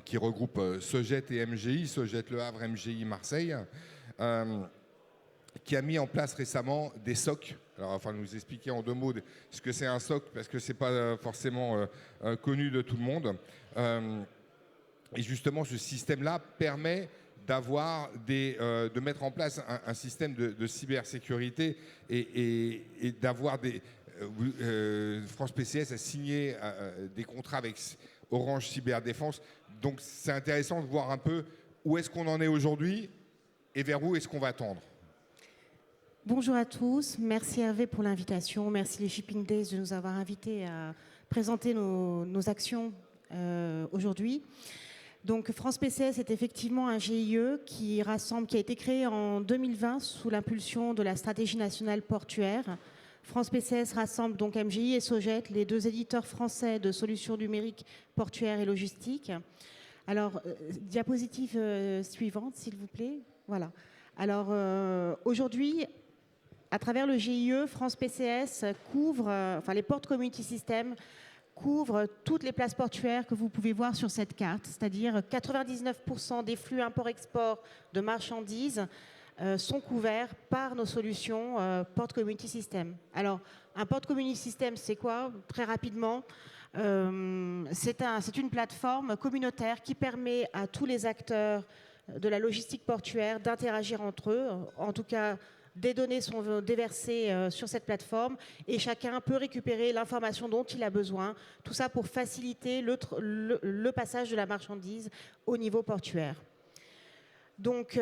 qui regroupe Soget et MGI, Soget Le Havre, MGI Marseille, qui a mis en place récemment des SOC. Alors, enfin, nous expliquer en 2 mots ce que c'est un SOC, parce que ce n'est pas forcément connu de tout le monde. Et justement, ce système-là permet de mettre en place un système de cybersécurité et d'avoir des... France PCS a signé des contrats avec Orange Cyberdéfense. Donc, c'est intéressant de voir un peu où est-ce qu'on en est aujourd'hui et vers où est-ce qu'on va tendre. Bonjour à tous, merci Hervé pour l'invitation, merci les Shipping Days de nous avoir invités à présenter nos actions aujourd'hui. Donc France PCS est effectivement un GIE qui a été créé en 2020 sous l'impulsion de la stratégie nationale portuaire. France PCS rassemble donc MGI et Soget, les 2 éditeurs français de solutions numériques portuaires et logistiques. Alors, diapositive suivante, s'il vous plaît. Voilà. Alors, aujourd'hui, à travers le GIE, France PCS les ports community system couvrent toutes les places portuaires que vous pouvez voir sur cette carte, c'est-à-dire 99% des flux import-export de marchandises sont couverts par nos solutions Port Community System. Alors, un Port Community System, c'est quoi ? Très rapidement, c'est une plateforme communautaire qui permet à tous les acteurs de la logistique portuaire d'interagir entre eux, en tout cas des données sont déversées sur cette plateforme et chacun peut récupérer l'information dont il a besoin, tout ça pour faciliter le passage de la marchandise au niveau portuaire. Donc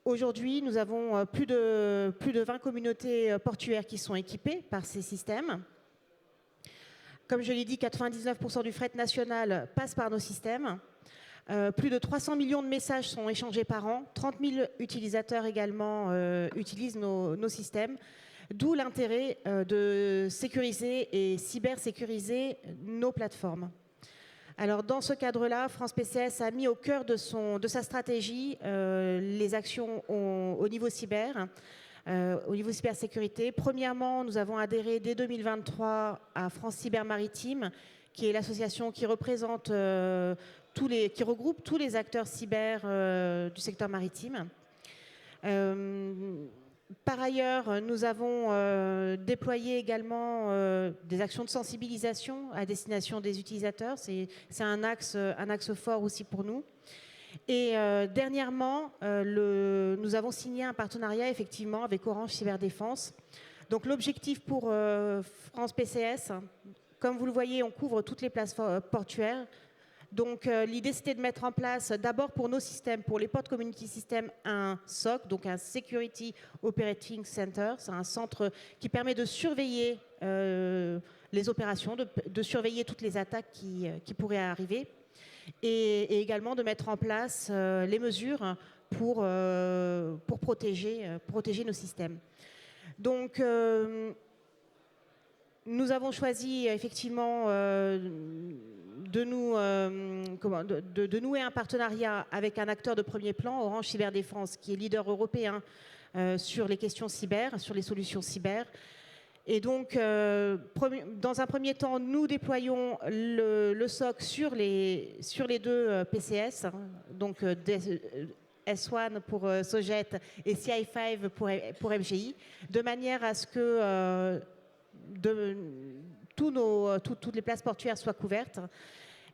aujourd'hui, nous avons plus de 20 communautés portuaires qui sont équipées par ces systèmes. Comme je l'ai dit, 99% du fret national passe par nos systèmes. Plus de 300 millions de messages sont échangés par an. 30 000 utilisateurs également utilisent nos systèmes. D'où l'intérêt de sécuriser et cybersécuriser nos plateformes. Alors, dans ce cadre-là, France PCS a mis au cœur de sa stratégie les actions au niveau cyber. Au niveau cybersécurité. Premièrement, nous avons adhéré dès 2023 à France Cyber Maritime, qui est l'association qui représente qui regroupe tous les acteurs cyber du secteur maritime. Par ailleurs, nous avons déployé également des actions de sensibilisation à destination des utilisateurs. C'est un axe fort aussi pour nous. Et dernièrement, nous avons signé un partenariat effectivement avec Orange Cyberdéfense. Donc l'objectif pour France PCS, comme vous le voyez, on couvre toutes les places portuaires. Donc l'idée c'était de mettre en place d'abord pour nos systèmes, pour les Port Community Systems, un SOC, donc un Security Operating Center. C'est un centre qui permet de surveiller les opérations, de surveiller toutes les attaques qui pourraient arriver et également de mettre en place les mesures pour protéger nos systèmes. Donc nous avons choisi effectivement de nouer un partenariat avec un acteur de premier plan, Orange Cyberdéfense, qui est leader européen sur les questions cyber, sur les solutions cyber. Et donc, dans un premier temps, nous déployons le SOC sur les deux PCS, donc S1 pour Sogет et CI5 pour MGI, de manière à ce que toutes les places portuaires soient couvertes.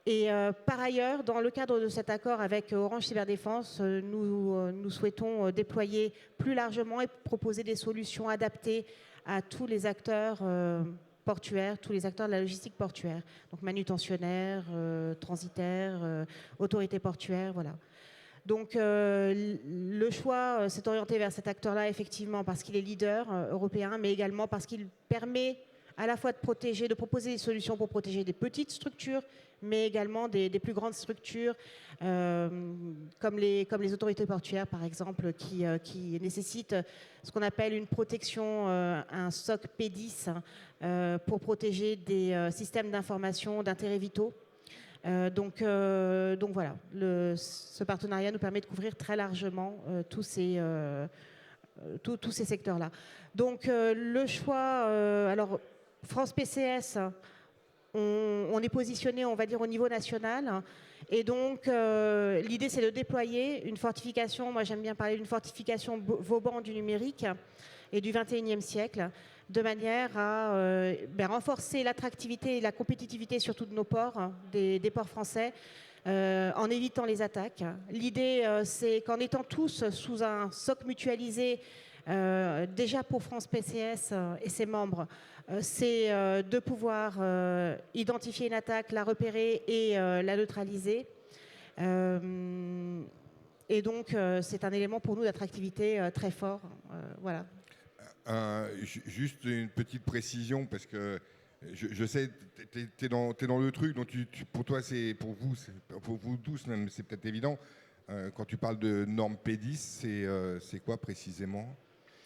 Et par ailleurs, dans le cadre de cet accord avec Orange Cyberdéfense, nous souhaitons déployer plus largement et proposer des solutions adaptées à tous les acteurs portuaires, tous les acteurs de la logistique portuaire, donc manutentionnaires, transitaires, autorités portuaires, voilà. Donc le choix s'est orienté vers cet acteur-là, effectivement, parce qu'il est leader européen, mais également parce qu'il permet à la fois de proposer des solutions pour protéger des petites structures, mais également des plus grandes structures, comme les autorités portuaires, par exemple, qui nécessitent ce qu'on appelle une protection, un SOC P10, pour protéger des systèmes d'information d'intérêt vitaux. Donc voilà, ce partenariat nous permet de couvrir très largement tous ces secteurs-là. Donc le choix, alors France PCS, on est positionné, on va dire, au niveau national. Et donc l'idée, c'est de déployer une fortification, moi j'aime bien parler d'une fortification Vauban du numérique et du 21e siècle, de manière à renforcer l'attractivité et la compétitivité surtout de nos ports, des ports français, en évitant les attaques. L'idée, c'est qu'en étant tous sous un SOC mutualisé, déjà pour France PCS et ses membres, c'est de pouvoir identifier une attaque, la repérer et la neutraliser. Et donc, c'est un élément pour nous d'attractivité très fort. Voilà. Juste une petite précision, parce que je sais, tu es dans le truc, donc pour toi, pour vous tous, même, c'est peut-être évident. Quand tu parles de normes P10, c'est quoi précisément?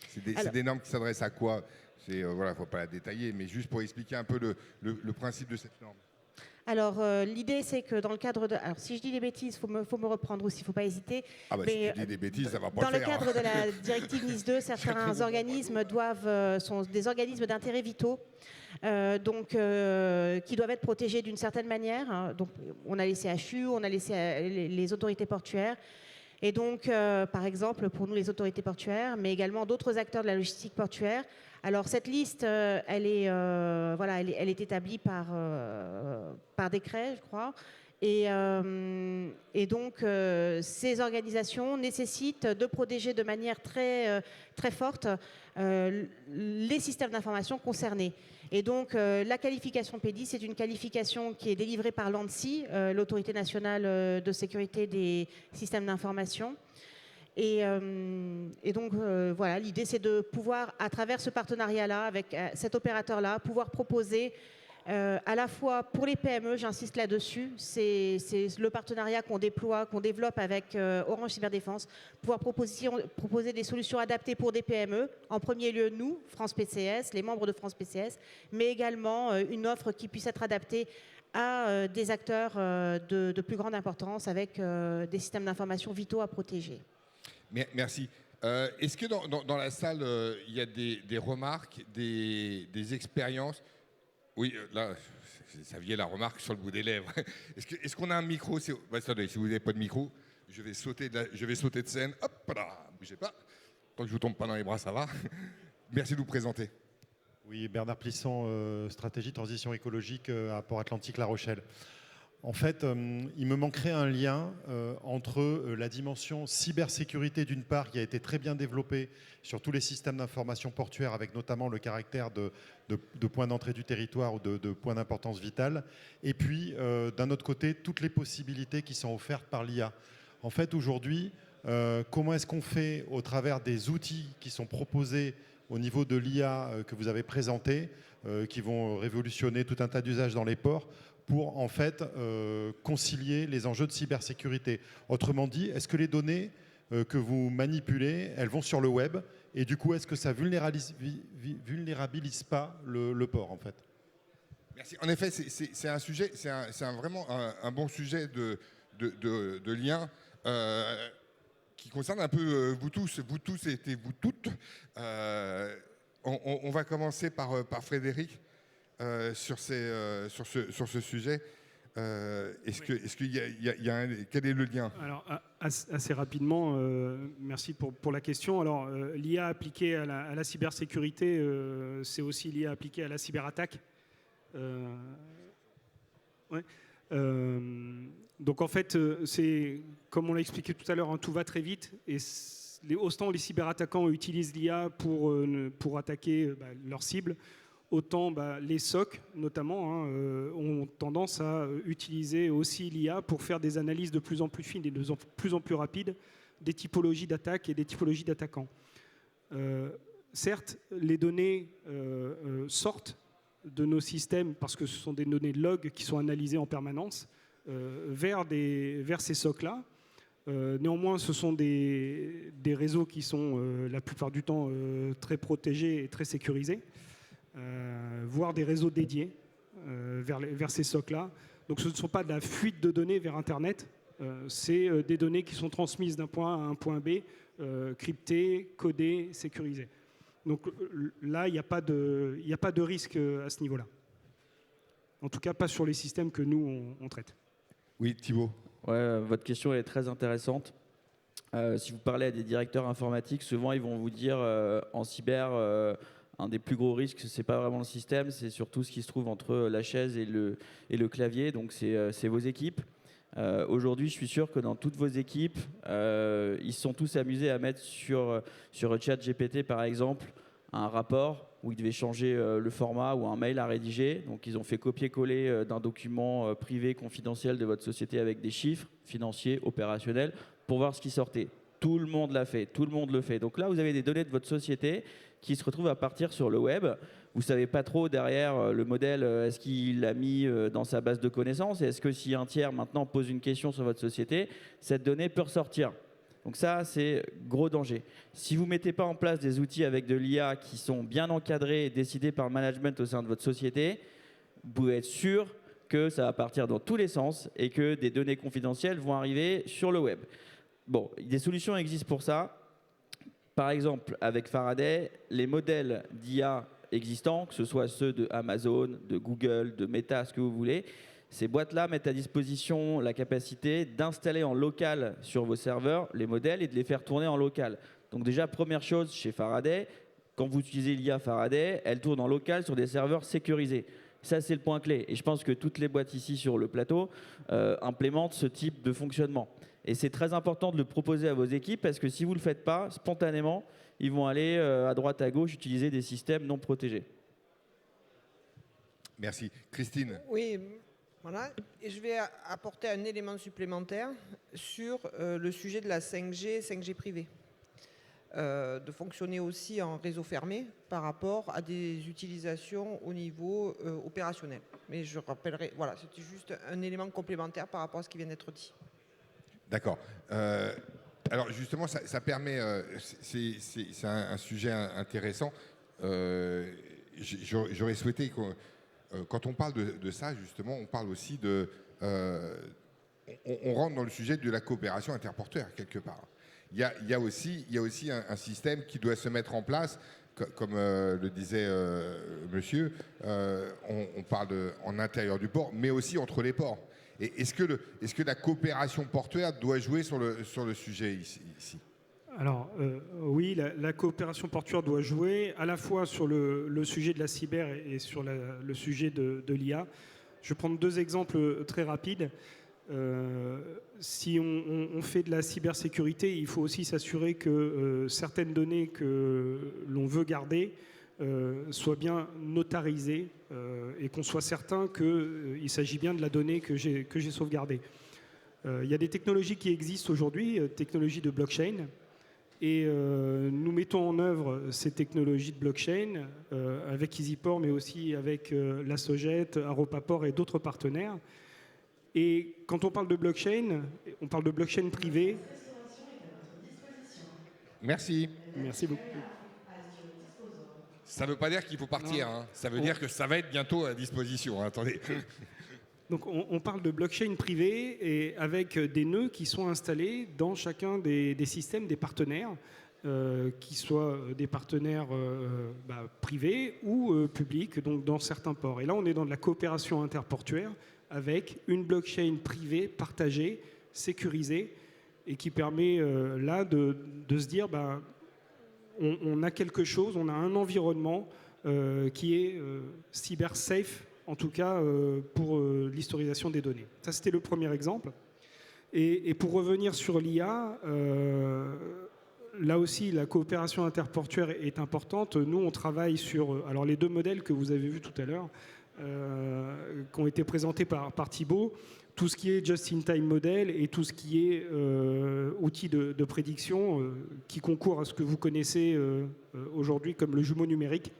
C'est des normes qui s'adressent à quoi? Voilà, faut pas la détailler, mais juste pour expliquer un peu le principe de cette norme. Alors, l'idée, c'est que dans le cadre de... Alors, si je dis des bêtises, il faut me reprendre aussi, il ne faut pas hésiter. Ah bah mais, si tu dis des bêtises, ça va pas dans le faire. Dans le cadre de la directive NIS 2, certains organismes sont des organismes d'intérêt vitaux, qui doivent être protégés d'une certaine manière. Hein. Donc, on a les CHU, on a les autorités portuaires. Et donc, par exemple, pour nous, les autorités portuaires, mais également d'autres acteurs de la logistique portuaire. Alors, cette liste, elle est établie par décret, je crois. Et donc, ces organisations nécessitent de protéger de manière très, très forte les systèmes d'information concernés. Et donc, la qualification P10, c'est une qualification qui est délivrée par l'ANSSI, l'Autorité nationale de sécurité des systèmes d'information. Et donc, voilà, l'idée, c'est de pouvoir, à travers ce partenariat-là, avec cet opérateur-là, pouvoir proposer à la fois pour les PME, j'insiste là-dessus, c'est le partenariat qu'on développe avec Orange Cyberdéfense, pouvoir proposer des solutions adaptées pour des PME, en premier lieu nous, France PCS, les membres de France PCS, mais également une offre qui puisse être adaptée à des acteurs de plus grande importance avec des systèmes d'information vitaux à protéger. Merci. Est-ce que dans la salle, il y a des remarques, des expériences? Oui, là, ça vient la remarque sur le bout des lèvres. Est-ce qu'on a un micro? Attendez, si vous n'avez pas de micro, je vais sauter de scène. Hop là, bougez pas. Tant que je ne vous tombe pas dans les bras, ça va. Merci de vous présenter. Oui, Bernard Plisson, stratégie transition écologique à Port-Atlantique-La Rochelle. En fait, il me manquerait un lien entre la dimension cybersécurité d'une part, qui a été très bien développée sur tous les systèmes d'information portuaire, avec notamment le caractère de point d'entrée du territoire ou de point d'importance vitale, et puis d'un autre côté, toutes les possibilités qui sont offertes par l'IA. En fait, aujourd'hui, comment est-ce qu'on fait au travers des outils qui sont proposés au niveau de l'IA que vous avez présenté, qui vont révolutionner tout un tas d'usages dans les ports, pour en fait concilier les enjeux de cybersécurité. Autrement dit, est-ce que les données que vous manipulez, elles vont sur le web, et du coup, est-ce que ça vulnérabilise pas le port en fait? Merci. En effet, c'est un sujet, vraiment un bon sujet de lien qui concerne un peu vous tous et vous toutes. On va commencer par Frédéric. Sur ce sujet, quel est le lien? Alors, assez rapidement, merci pour la question. Alors, l'IA appliquée à la cybersécurité, c'est aussi l'IA appliquée à la cyberattaque. Ouais. Donc, en fait, c'est, comme on l'a expliqué tout à l'heure, tout va très vite. Et autant les cyberattaquants utilisent l'IA pour attaquer leurs cibles, autant les SOC, notamment, ont tendance à utiliser aussi l'IA pour faire des analyses de plus en plus fines et de plus en plus rapides des typologies d'attaques et des typologies d'attaquants. Certes, les données sortent de nos systèmes, parce que ce sont des données log qui sont analysées en permanence, vers ces SOC-là. Néanmoins, ce sont des réseaux qui sont la plupart du temps très protégés et très sécurisés. Voire des réseaux dédiés vers ces SOC-là. Donc ce ne sont pas de la fuite de données vers Internet, c'est des données qui sont transmises d'un point A à un point B, cryptées, codées, sécurisées. Donc là, il n'y a pas de risque à ce niveau-là. En tout cas, pas sur les systèmes que nous, on traite. Oui, Thibault. Ouais, votre question est très intéressante. Si vous parlez à des directeurs informatiques, souvent ils vont vous dire en cyber, un des plus gros risques, ce n'est pas vraiment le système, c'est surtout ce qui se trouve entre la chaise et le clavier, donc c'est vos équipes. Aujourd'hui, je suis sûr que dans toutes vos équipes, ils se sont tous amusés à mettre sur ChatGPT, par exemple, un rapport où ils devaient changer le format ou un mail à rédiger. Donc, ils ont fait copier-coller d'un document privé confidentiel de votre société avec des chiffres financiers, opérationnels, pour voir ce qui sortait. Tout le monde l'a fait, tout le monde le fait. Donc là, vous avez des données de votre société qui se retrouvent à partir sur le web. Vous ne savez pas trop derrière le modèle, est-ce qu'il l'a mis dans sa base de connaissances, et est-ce que si un tiers maintenant pose une question sur votre société, cette donnée peut ressortir. Donc ça, c'est gros danger. Si vous ne mettez pas en place des outils avec de l'IA qui sont bien encadrés et décidés par le management au sein de votre société, vous pouvez être sûr que ça va partir dans tous les sens et que des données confidentielles vont arriver sur le web. Bon, des solutions existent pour ça. Par exemple, avec Faraday, les modèles d'IA existants, que ce soit ceux de Amazon, de Google, de Meta, ce que vous voulez, ces boîtes-là mettent à disposition la capacité d'installer en local sur vos serveurs les modèles et de les faire tourner en local. Donc déjà, première chose chez Faraday, quand vous utilisez l'IA Faraday, elle tourne en local sur des serveurs sécurisés. Ça, c'est le point clé. Et je pense que toutes les boîtes ici sur le plateau implémentent ce type de fonctionnement. Et c'est très important de le proposer à vos équipes parce que si vous ne le faites pas, spontanément, ils vont aller à droite, à gauche, utiliser des systèmes non protégés. Merci. Christine. Oui, voilà. Et je vais apporter un élément supplémentaire sur le sujet de la 5G, 5G privée. De fonctionner aussi en réseau fermé par rapport à des utilisations au niveau opérationnel. Mais je rappellerai, voilà, c'était juste un élément complémentaire par rapport à ce qui vient d'être dit. D'accord. Alors justement, ça permet, c'est un sujet intéressant. J'aurais souhaité, quand on parle de ça, justement, on parle aussi de... on rentre dans le sujet de la coopération interportuaire, quelque part. Il y a aussi un système qui doit se mettre en place, comme le disait monsieur, on parle en intérieur du port, mais aussi entre les ports. Et est-ce que la coopération portuaire doit jouer sur le sujet ici ? Alors, oui, la coopération portuaire doit jouer à la fois sur le sujet de la cyber et sur le sujet de l'IA. Je vais prendre 2 exemples très rapides. Si on fait de la cybersécurité, il faut aussi s'assurer que certaines données que l'on veut garder soient bien notarisées et qu'on soit certain qu'il s'agit bien de la donnée que j'ai sauvegardée. Il y a des technologies qui existent aujourd'hui, technologies de blockchain, et nous mettons en œuvre ces technologies de blockchain avec EasyPort, mais aussi avec la Sogette, Aropaport et d'autres partenaires. Et quand on parle de blockchain, on parle de blockchain privée. Merci. Merci beaucoup. Ça ne veut pas dire qu'il faut partir, hein. Ça veut dire que ça va être bientôt à disposition, hein. Attendez. Donc on parle de blockchain privée et avec des nœuds qui sont installés dans chacun des systèmes des partenaires, qui soient des partenaires privés ou publics, donc dans certains ports. Et là, on est dans de la coopération interportuaire avec une blockchain privée, partagée, sécurisée, et qui permet là de se dire, on a quelque chose, on a un environnement qui est cyber safe, en tout cas pour l'historisation des données. Ça, c'était le premier exemple. Et pour revenir sur l'IA, là aussi, la coopération interportuaire est importante. Nous, on travaille sur alors les 2 modèles que vous avez vus tout à l'heure, qui ont été présentés par Thibault, tout ce qui est just-in-time model et tout ce qui est outils de prédiction qui concourent à ce que vous connaissez aujourd'hui comme le jumeau numérique.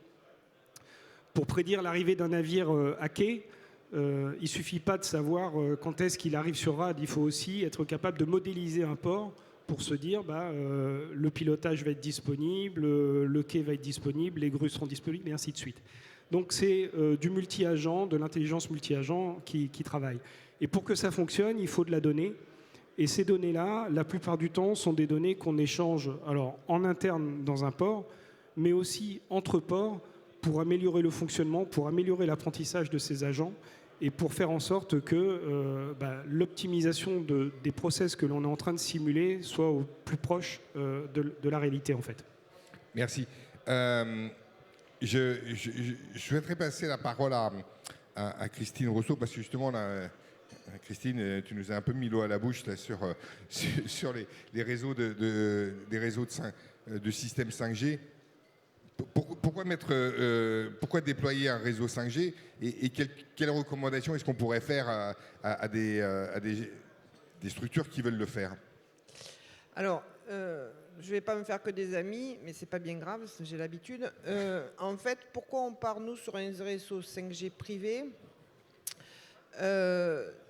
Pour prédire l'arrivée d'un navire à quai, il ne suffit pas de savoir quand est-ce qu'il arrive sur rade, il faut aussi être capable de modéliser un port pour se dire le pilotage va être disponible, le quai va être disponible, les grues seront disponibles et ainsi de suite. Donc c'est du multi-agent, de l'intelligence multi-agent qui travaille. Et pour que ça fonctionne, il faut de la donnée. Et ces données-là, la plupart du temps, sont des données qu'on échange alors, en interne dans un port, mais aussi entre ports pour améliorer le fonctionnement, pour améliorer l'apprentissage de ces agents et pour faire en sorte que l'optimisation des process que l'on est en train de simuler soit au plus proche de la réalité, en fait. Merci. Je souhaiterais passer la parole à Christine Rousseau, parce que justement, Christine, tu nous as un peu mis l'eau à la bouche là, sur les réseaux de systèmes 5G. Pourquoi déployer un réseau 5G et quelles recommandations est-ce qu'on pourrait faire à des structures qui veulent le faire? Alors, je ne vais pas me faire que des amis, mais ce n'est pas bien grave, j'ai l'habitude. En fait, pourquoi on part, nous, sur un réseau 5G privé?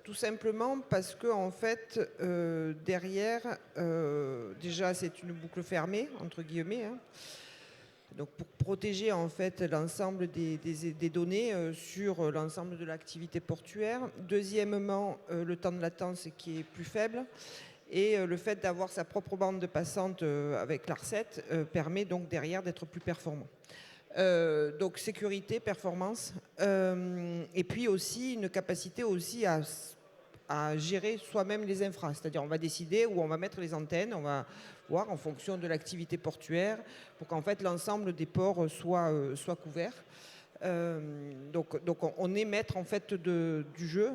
Tout simplement parce que, en fait, derrière, déjà, c'est une boucle fermée, entre guillemets, hein. Donc pour protéger en fait l'ensemble des données sur l'ensemble de l'activité portuaire. Deuxièmement, le temps de latence qui est plus faible. Et le fait d'avoir sa propre bande passante avec l'ARCET permet donc derrière d'être plus performant. Donc sécurité, performance, et puis aussi une capacité aussi à gérer soi-même les infras. C'est-à-dire on va décider où on va mettre les antennes, on va voir en fonction de l'activité portuaire pour qu'en fait l'ensemble des ports soit couvert. Donc on est maître en fait du jeu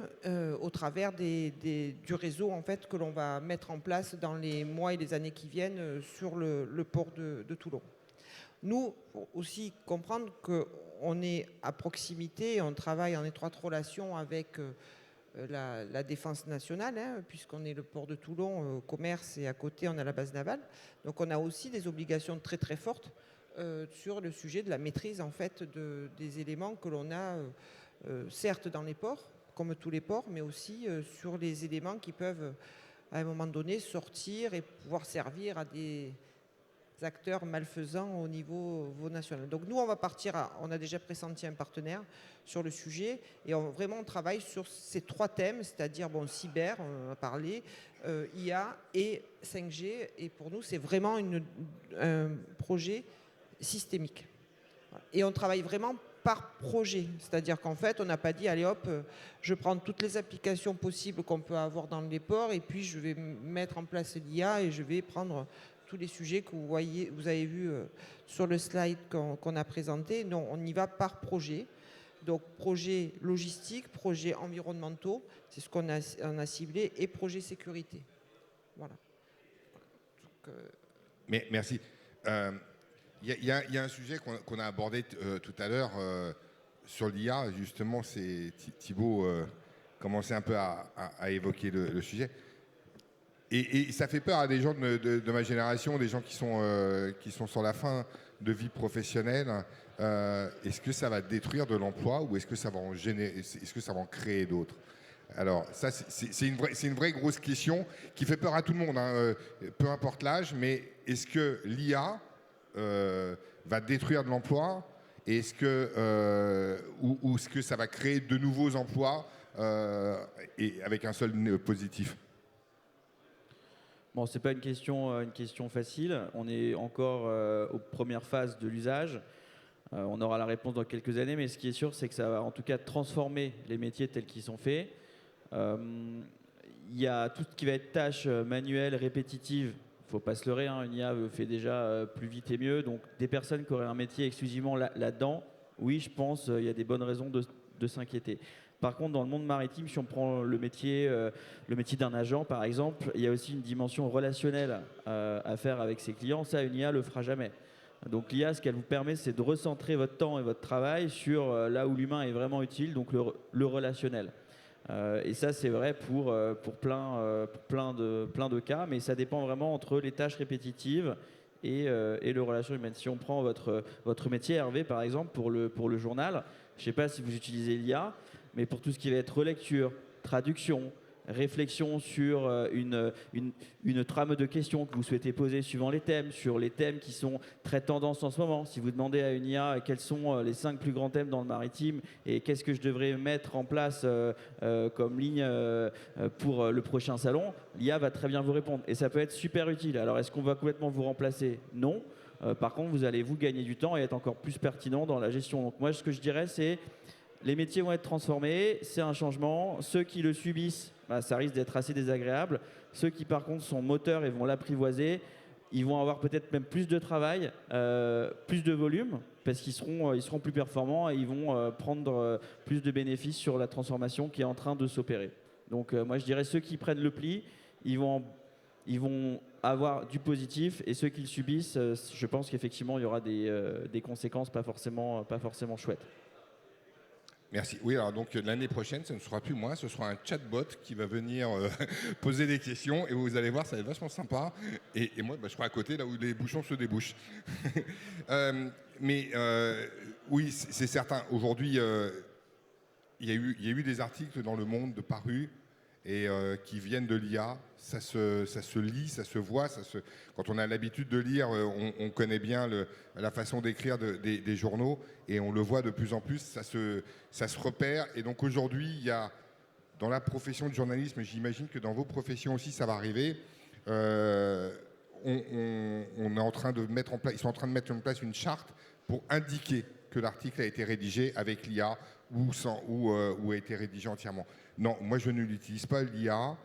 au travers du réseau en fait que l'on va mettre en place dans les mois et les années qui viennent sur le port de Toulon. Nous, faut aussi comprendre qu'on est à proximité, on travaille en étroite relation avec la défense nationale, hein, puisqu'on est le port de Toulon, commerce, et à côté on a la base navale. Donc on a aussi des obligations très très fortes sur le sujet de la maîtrise en fait des éléments que l'on a certes dans les ports, comme tous les ports, mais aussi sur les éléments qui peuvent à un moment donné sortir et pouvoir servir à des acteurs malfaisants au niveau national. Donc nous, on va partir, on a déjà pressenti un partenaire sur le sujet et on travaille sur ces 3 thèmes, c'est-à-dire cyber, on a parlé, IA et 5G. Et pour nous, c'est vraiment un projet systémique. Et on travaille vraiment par projet, c'est-à-dire qu'en fait, on n'a pas dit, allez hop, je prends toutes les applications possibles qu'on peut avoir dans les ports et puis je vais mettre en place l'IA et je vais prendre tous les sujets que vous avez vus sur le slide qu'on a présenté. Non, on y va par projet. Donc, projet logistique, projet environnementaux, c'est ce qu'on a ciblé, et projet sécurité. Voilà. Donc, Mais, merci. Il y a un sujet qu'on a abordé tout à l'heure sur l'IA. Justement, c'est Thibaut commençait un peu à évoquer le sujet. Et ça fait peur à des gens de ma génération, des gens qui sont sur la fin de vie professionnelle. Est-ce que ça va détruire de l'emploi ou est-ce que ça va en créer d'autres? Alors ça, c'est une vraie grosse question qui fait peur à tout le monde, hein, peu importe l'âge, mais est-ce que l'IA va détruire de l'emploi et est-ce que, ou est-ce que ça va créer de nouveaux emplois et avec un seul positif? Bon, c'est pas une question facile. On est encore aux premières phases de l'usage. On aura la réponse dans quelques années, mais ce qui est sûr, c'est que ça va en tout cas transformer les métiers tels qu'ils sont faits. Il y a tout ce qui va être tâches manuelles, répétitives. Il ne faut pas se leurrer, hein, une IA fait déjà plus vite et mieux. Donc des personnes qui auraient un métier exclusivement là-dedans, oui, je pense il y a des bonnes raisons de s'inquiéter. Par contre, dans le monde maritime, si on prend le métier d'un agent, par exemple, il y a aussi une dimension relationnelle à faire avec ses clients. Ça, une IA ne le fera jamais. Donc l'IA, ce qu'elle vous permet, c'est de recentrer votre temps et votre travail sur là où l'humain est vraiment utile, donc le relationnel. Et ça, c'est vrai pour plein de cas, mais ça dépend vraiment entre les tâches répétitives et le relation humaine. Si on prend votre métier, Hervé, par exemple, pour le journal, je ne sais pas si vous utilisez l'IA, mais pour tout ce qui va être relecture, traduction, réflexion sur une trame de questions que vous souhaitez poser suivant les thèmes, sur les thèmes qui sont très tendance en ce moment. Si vous demandez à une IA quels sont les 5 plus grands thèmes dans le maritime et qu'est-ce que je devrais mettre en place comme ligne pour le prochain salon, l'IA va très bien vous répondre. Et ça peut être super utile. Alors, est-ce qu'on va complètement vous remplacer? Non. Par contre, vous allez gagner du temps et être encore plus pertinent dans la gestion. Donc moi, ce que je dirais, c'est les métiers vont être transformés, c'est un changement. Ceux qui le subissent, ça risque d'être assez désagréable. Ceux qui, par contre, sont moteurs et vont l'apprivoiser, ils vont avoir peut-être même plus de travail, plus de volume, parce qu'ils seront plus performants et ils vont prendre plus de bénéfices sur la transformation qui est en train de s'opérer. Donc moi, je dirais ceux qui prennent le pli, ils vont avoir du positif, et ceux qui le subissent, je pense qu'effectivement, il y aura des conséquences pas forcément chouettes. Merci. Oui, alors donc l'année prochaine, ce ne sera plus moi, ce sera un chatbot qui va venir poser des questions et vous allez voir, ça va être vachement sympa. Et moi, je serai à côté, là où les bouchons se débouchent. Oui, c'est certain. Aujourd'hui, il y a eu des articles dans Le Monde de parus et qui viennent de l'IA. Ça se lit, ça se voit. Quand on a l'habitude de lire, on connaît bien la façon d'écrire des journaux et on le voit de plus en plus, ça se repère. Et donc aujourd'hui, il y a dans la profession de journalisme, et j'imagine que dans vos professions aussi, ça va arriver, on est en train de mettre en place, ils sont en train de mettre en place une charte pour indiquer que l'article a été rédigé avec l'IA ou a été rédigé entièrement. Non, moi je ne l'utilise pas, l'IA.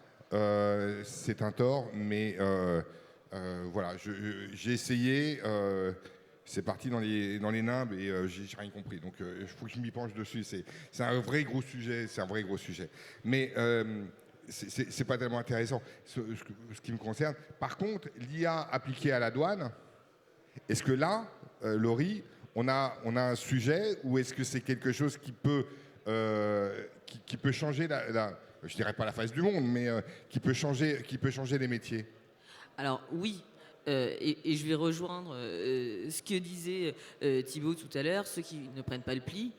C'est un tort, mais voilà, j'ai essayé, c'est parti dans les nimbes et j'ai rien compris. Donc il faut que je m'y penche dessus. C'est un vrai gros sujet, Mais c'est pas tellement intéressant ce qui me concerne. Par contre, l'IA appliquée à la douane, est-ce que là, Laurie, on a un sujet ou est-ce que c'est quelque chose qui peut changer je dirais pas la face du monde, mais qui peut changer les métiers? Alors oui, et je vais rejoindre ce que disait Thibaut tout à l'heure. Ceux qui ne prennent pas le pli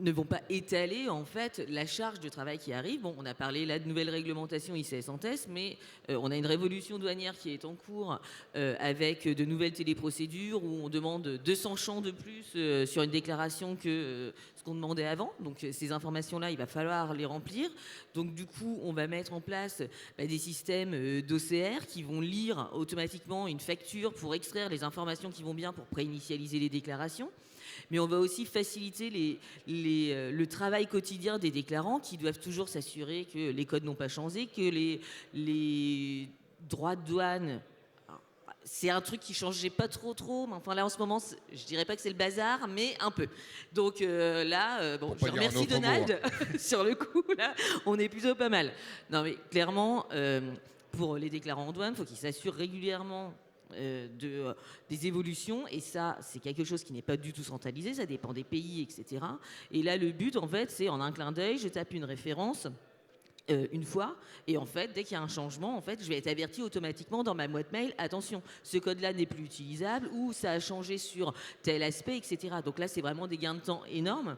ne vont pas étaler en fait la charge de travail qui arrive. Bon, on a parlé là de nouvelles réglementations ICS-SANTES, mais on a une révolution douanière qui est en cours avec de nouvelles téléprocédures où on demande 200 champs de plus sur une déclaration que ce qu'on demandait avant. Donc ces informations-là, il va falloir les remplir. Donc du coup, on va mettre en place des systèmes d'OCR qui vont lire automatiquement une facture pour extraire les informations qui vont bien pour préinitialiser les déclarations. Mais on va aussi faciliter le travail quotidien des déclarants qui doivent toujours s'assurer que les codes n'ont pas changé, que les droits de douane c'est un truc qui changeait pas trop, mais enfin là en ce moment, je dirais pas que c'est le bazar, mais un peu. Donc bon, je remercie Donald sur le coup, là, on est plutôt pas mal. Non mais clairement, pour les déclarants en douane, il faut qu'ils s'assurent régulièrement des évolutions, et ça c'est quelque chose qui n'est pas du tout centralisé, ça dépend des pays, etc. Et là le but en fait c'est en un clin d'œil, je tape une référence une fois, et en fait dès qu'il y a un changement, en fait je vais être averti automatiquement dans ma boîte mail, attention, ce code là n'est plus utilisable, ou ça a changé sur tel aspect, etc. Donc là c'est vraiment des gains de temps énormes,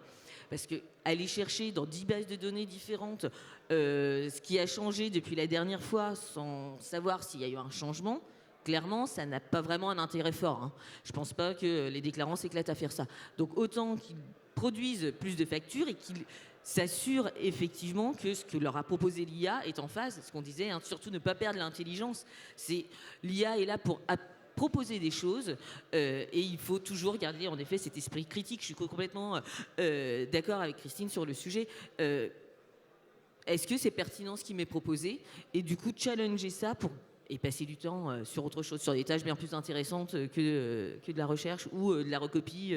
parce que aller chercher dans 10 bases de données différentes ce qui a changé depuis la dernière fois sans savoir s'il y a eu un changement, clairement, ça n'a pas vraiment un intérêt fort. Hein. Je ne pense pas que les déclarants s'éclatent à faire ça. Donc autant qu'ils produisent plus de factures et qu'ils s'assurent effectivement que ce que leur a proposé l'IA est en phase. Ce qu'on disait, hein, surtout ne pas perdre l'intelligence. L'IA est là pour proposer des choses et il faut toujours garder en effet cet esprit critique. Je suis complètement d'accord avec Christine sur le sujet. Est-ce que c'est pertinent ce qui m'est proposé? Et du coup, challenger ça et passer du temps sur autre chose, sur des tâches bien plus intéressantes que de la recherche ou de la recopie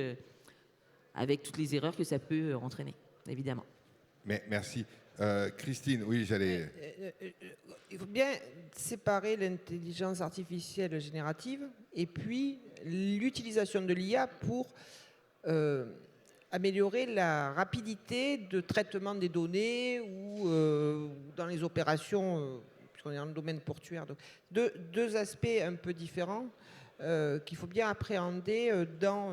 avec toutes les erreurs que ça peut entraîner, évidemment. Mais, merci. Christine, oui, j'allais... Il faut bien séparer l'intelligence artificielle générative et puis l'utilisation de l'IA pour améliorer la rapidité de traitement des données ou dans les opérations... On est dans le domaine portuaire. Donc, deux aspects un peu différents qu'il faut bien appréhender dans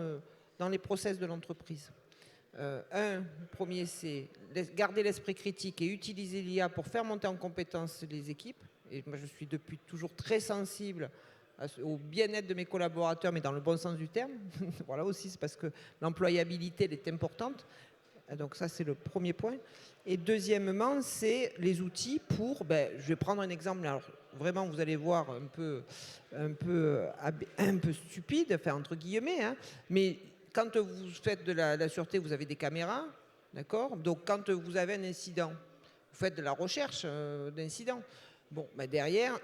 les process de l'entreprise. Le premier, c'est garder l'esprit critique et utiliser l'IA pour faire monter en compétence les équipes. Et moi, je suis depuis toujours très sensible au bien-être de mes collaborateurs, mais dans le bon sens du terme. Voilà aussi, c'est parce que l'employabilité, elle est importante. Donc ça, c'est le premier point. Et deuxièmement, c'est les outils pour... je vais prendre un exemple. Alors, vraiment, vous allez voir un peu stupide, enfin, entre guillemets. Hein, mais quand vous faites de la sûreté, vous avez des caméras. D'accord ? Donc, quand vous avez un incident, vous faites de la recherche d'incidents. Bon, derrière,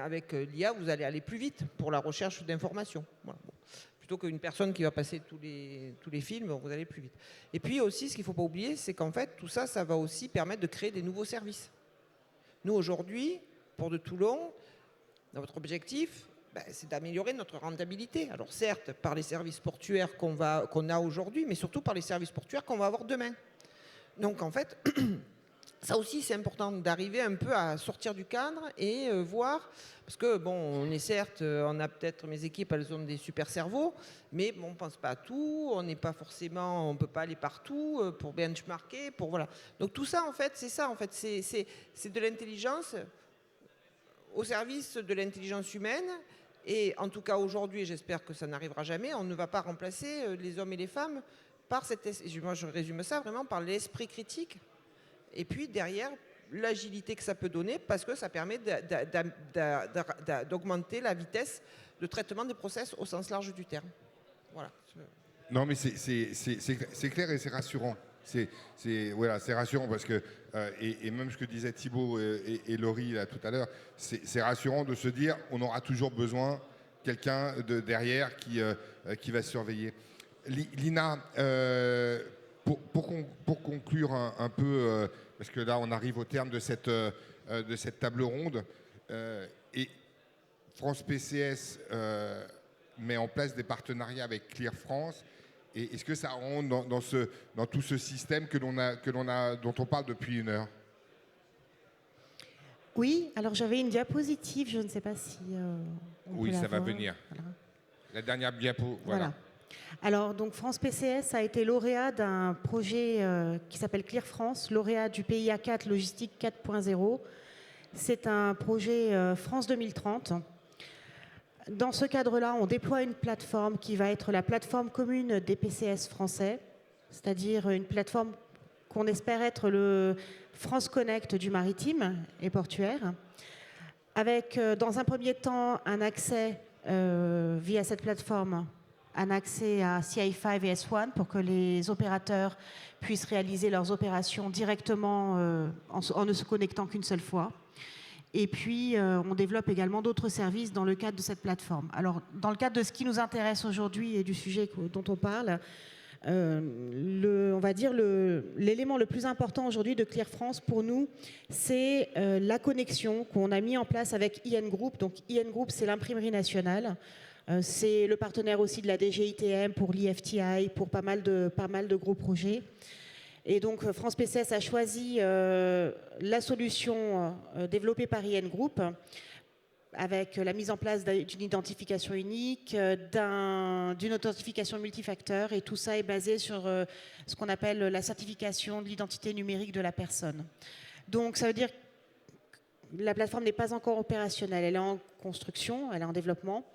avec l'IA, vous allez aller plus vite pour la recherche d'informations. Voilà. Bon. Plutôt qu'une personne qui va passer tous les films, vous allez plus vite. Et puis aussi, ce qu'il ne faut pas oublier, c'est qu'en fait, tout ça, ça va aussi permettre de créer des nouveaux services. Nous, aujourd'hui, Port de Toulon, notre objectif, c'est d'améliorer notre rentabilité. Alors certes, par les services portuaires qu'on a aujourd'hui, mais surtout par les services portuaires qu'on va avoir demain. Donc en fait... Ça aussi, c'est important d'arriver un peu à sortir du cadre et voir, parce que bon, on est certes, on a peut-être, mes équipes, elles ont des super cerveaux, mais bon, on ne pense pas à tout, on n'est pas forcément, on ne peut pas aller partout pour benchmarker, pour voilà. Donc tout ça, en fait, c'est ça, en fait, c'est de l'intelligence au service de l'intelligence humaine. Et en tout cas, aujourd'hui, et j'espère que ça n'arrivera jamais, on ne va pas remplacer les hommes et les femmes par moi je résume ça vraiment par l'esprit critique. Et puis derrière, l'agilité que ça peut donner, parce que ça permet d'augmenter la vitesse de traitement des process au sens large du terme. Voilà. Non, mais c'est clair et c'est rassurant. C'est rassurant parce que, et même ce que disaient Thibaut et Laurie là, tout à l'heure, c'est rassurant de se dire on aura toujours besoin de quelqu'un derrière qui va surveiller. Lina, pour conclure un peu, parce que là on arrive au terme de cette table ronde, et France PCS met en place des partenariats avec Clear France. Et est-ce que ça rentre dans tout ce système dont on parle depuis une heure? Oui, alors j'avais une diapositive, je ne sais pas si oui, ça va venir. Voilà. La dernière diapo, voilà. Alors, donc, France PCS a été lauréat d'un projet qui s'appelle Clear France, lauréat du PIA 4 Logistique 4.0. C'est un projet France 2030. Dans ce cadre-là, on déploie une plateforme qui va être la plateforme commune des PCS français, c'est-à-dire une plateforme qu'on espère être le France Connect du maritime et portuaire, avec, dans un premier temps, un accès via cette plateforme, un accès à CI5 et S1 pour que les opérateurs puissent réaliser leurs opérations directement en ne se connectant qu'une seule fois. Et puis, on développe également d'autres services dans le cadre de cette plateforme. Alors, dans le cadre de ce qui nous intéresse aujourd'hui et du sujet dont on parle, on va dire l'élément le plus important aujourd'hui de Clear France pour nous, c'est la connexion qu'on a mis en place avec IN Group. Donc IN Group, c'est l'imprimerie nationale. C'est le partenaire aussi de la DGITM pour l'IFTI, pour pas mal de gros projets. Et donc France PCS a choisi la solution développée par IN Group, avec la mise en place d'une identification unique, d'une authentification multifacteur, et tout ça est basé sur ce qu'on appelle la certification de l'identité numérique de la personne. Donc ça veut dire que la plateforme n'est pas encore opérationnelle, elle est en construction, elle est en développement,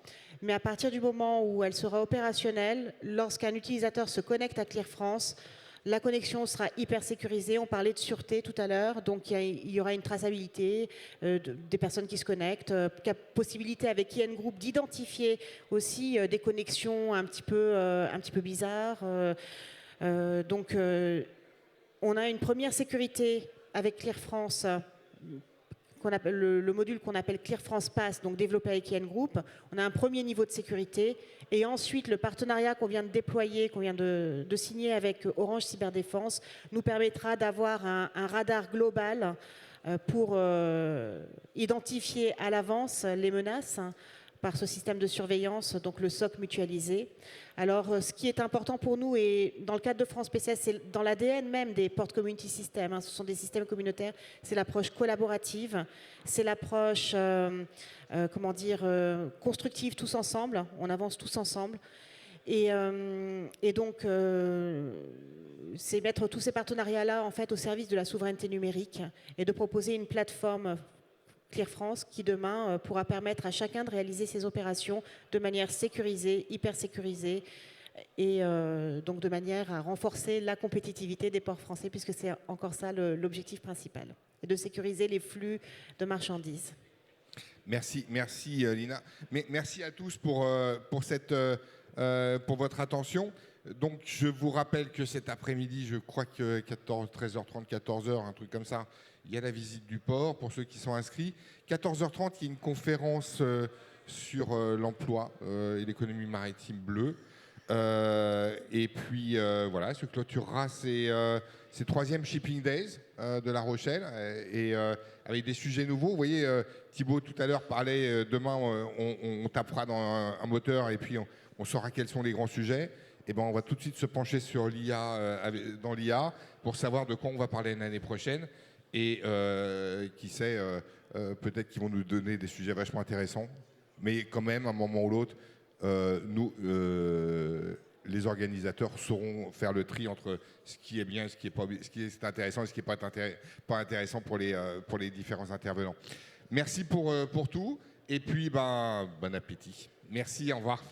mais à partir du moment où elle sera opérationnelle, lorsqu'un utilisateur se connecte à Clear France, la connexion sera hyper sécurisée. On parlait de sûreté tout à l'heure, donc il y aura une traçabilité des personnes qui se connectent, possibilité avec IN Group d'identifier aussi des connexions un petit peu bizarres. Donc on a une première sécurité avec Clear France, le module qu'on appelle Clear France Pass, donc développé avec IN Group. On a un premier niveau de sécurité. Et ensuite, le partenariat qu'on vient de déployer, qu'on vient de signer avec Orange Cyberdéfense, nous permettra d'avoir un radar global pour identifier à l'avance les menaces par ce système de surveillance, donc le SOC mutualisé. Alors, ce qui est important pour nous, et dans le cadre de France PCS, c'est dans l'ADN même des Port Community Systems, ce sont des systèmes communautaires, c'est l'approche collaborative, c'est l'approche, constructive tous ensemble, on avance tous ensemble. Et donc, c'est mettre tous ces partenariats-là en fait, au service de la souveraineté numérique et de proposer une plateforme Clear France qui demain pourra permettre à chacun de réaliser ses opérations de manière sécurisée, hyper sécurisée, et donc de manière à renforcer la compétitivité des ports français, puisque c'est encore ça l'objectif principal, et de sécuriser les flux de marchandises. Merci Lina. Merci à tous pour votre attention. Donc je vous rappelle que cet après-midi, je crois que 13h30, 14h, un truc comme ça, il y a la visite du port pour ceux qui sont inscrits. 14h30, il y a une conférence sur l'emploi et l'économie maritime bleue. Et puis voilà, se clôturera ces 3e Shipping Days de La Rochelle, et avec des sujets nouveaux. Vous voyez, Thibaut tout à l'heure parlait, demain on tapera dans un moteur et puis on saura quels sont les grands sujets. Et ben on va tout de suite se pencher sur l'IA, dans l'IA, pour savoir de quoi on va parler l'année prochaine. Et qui sait, peut-être qu'ils vont nous donner des sujets vachement intéressants. Mais quand même, à un moment ou l'autre, nous, les organisateurs sauront faire le tri entre ce qui est bien, ce qui est intéressant et ce qui n'est pas intéressant pour les différents intervenants. Merci pour tout. Et puis, bon appétit. Merci, au revoir.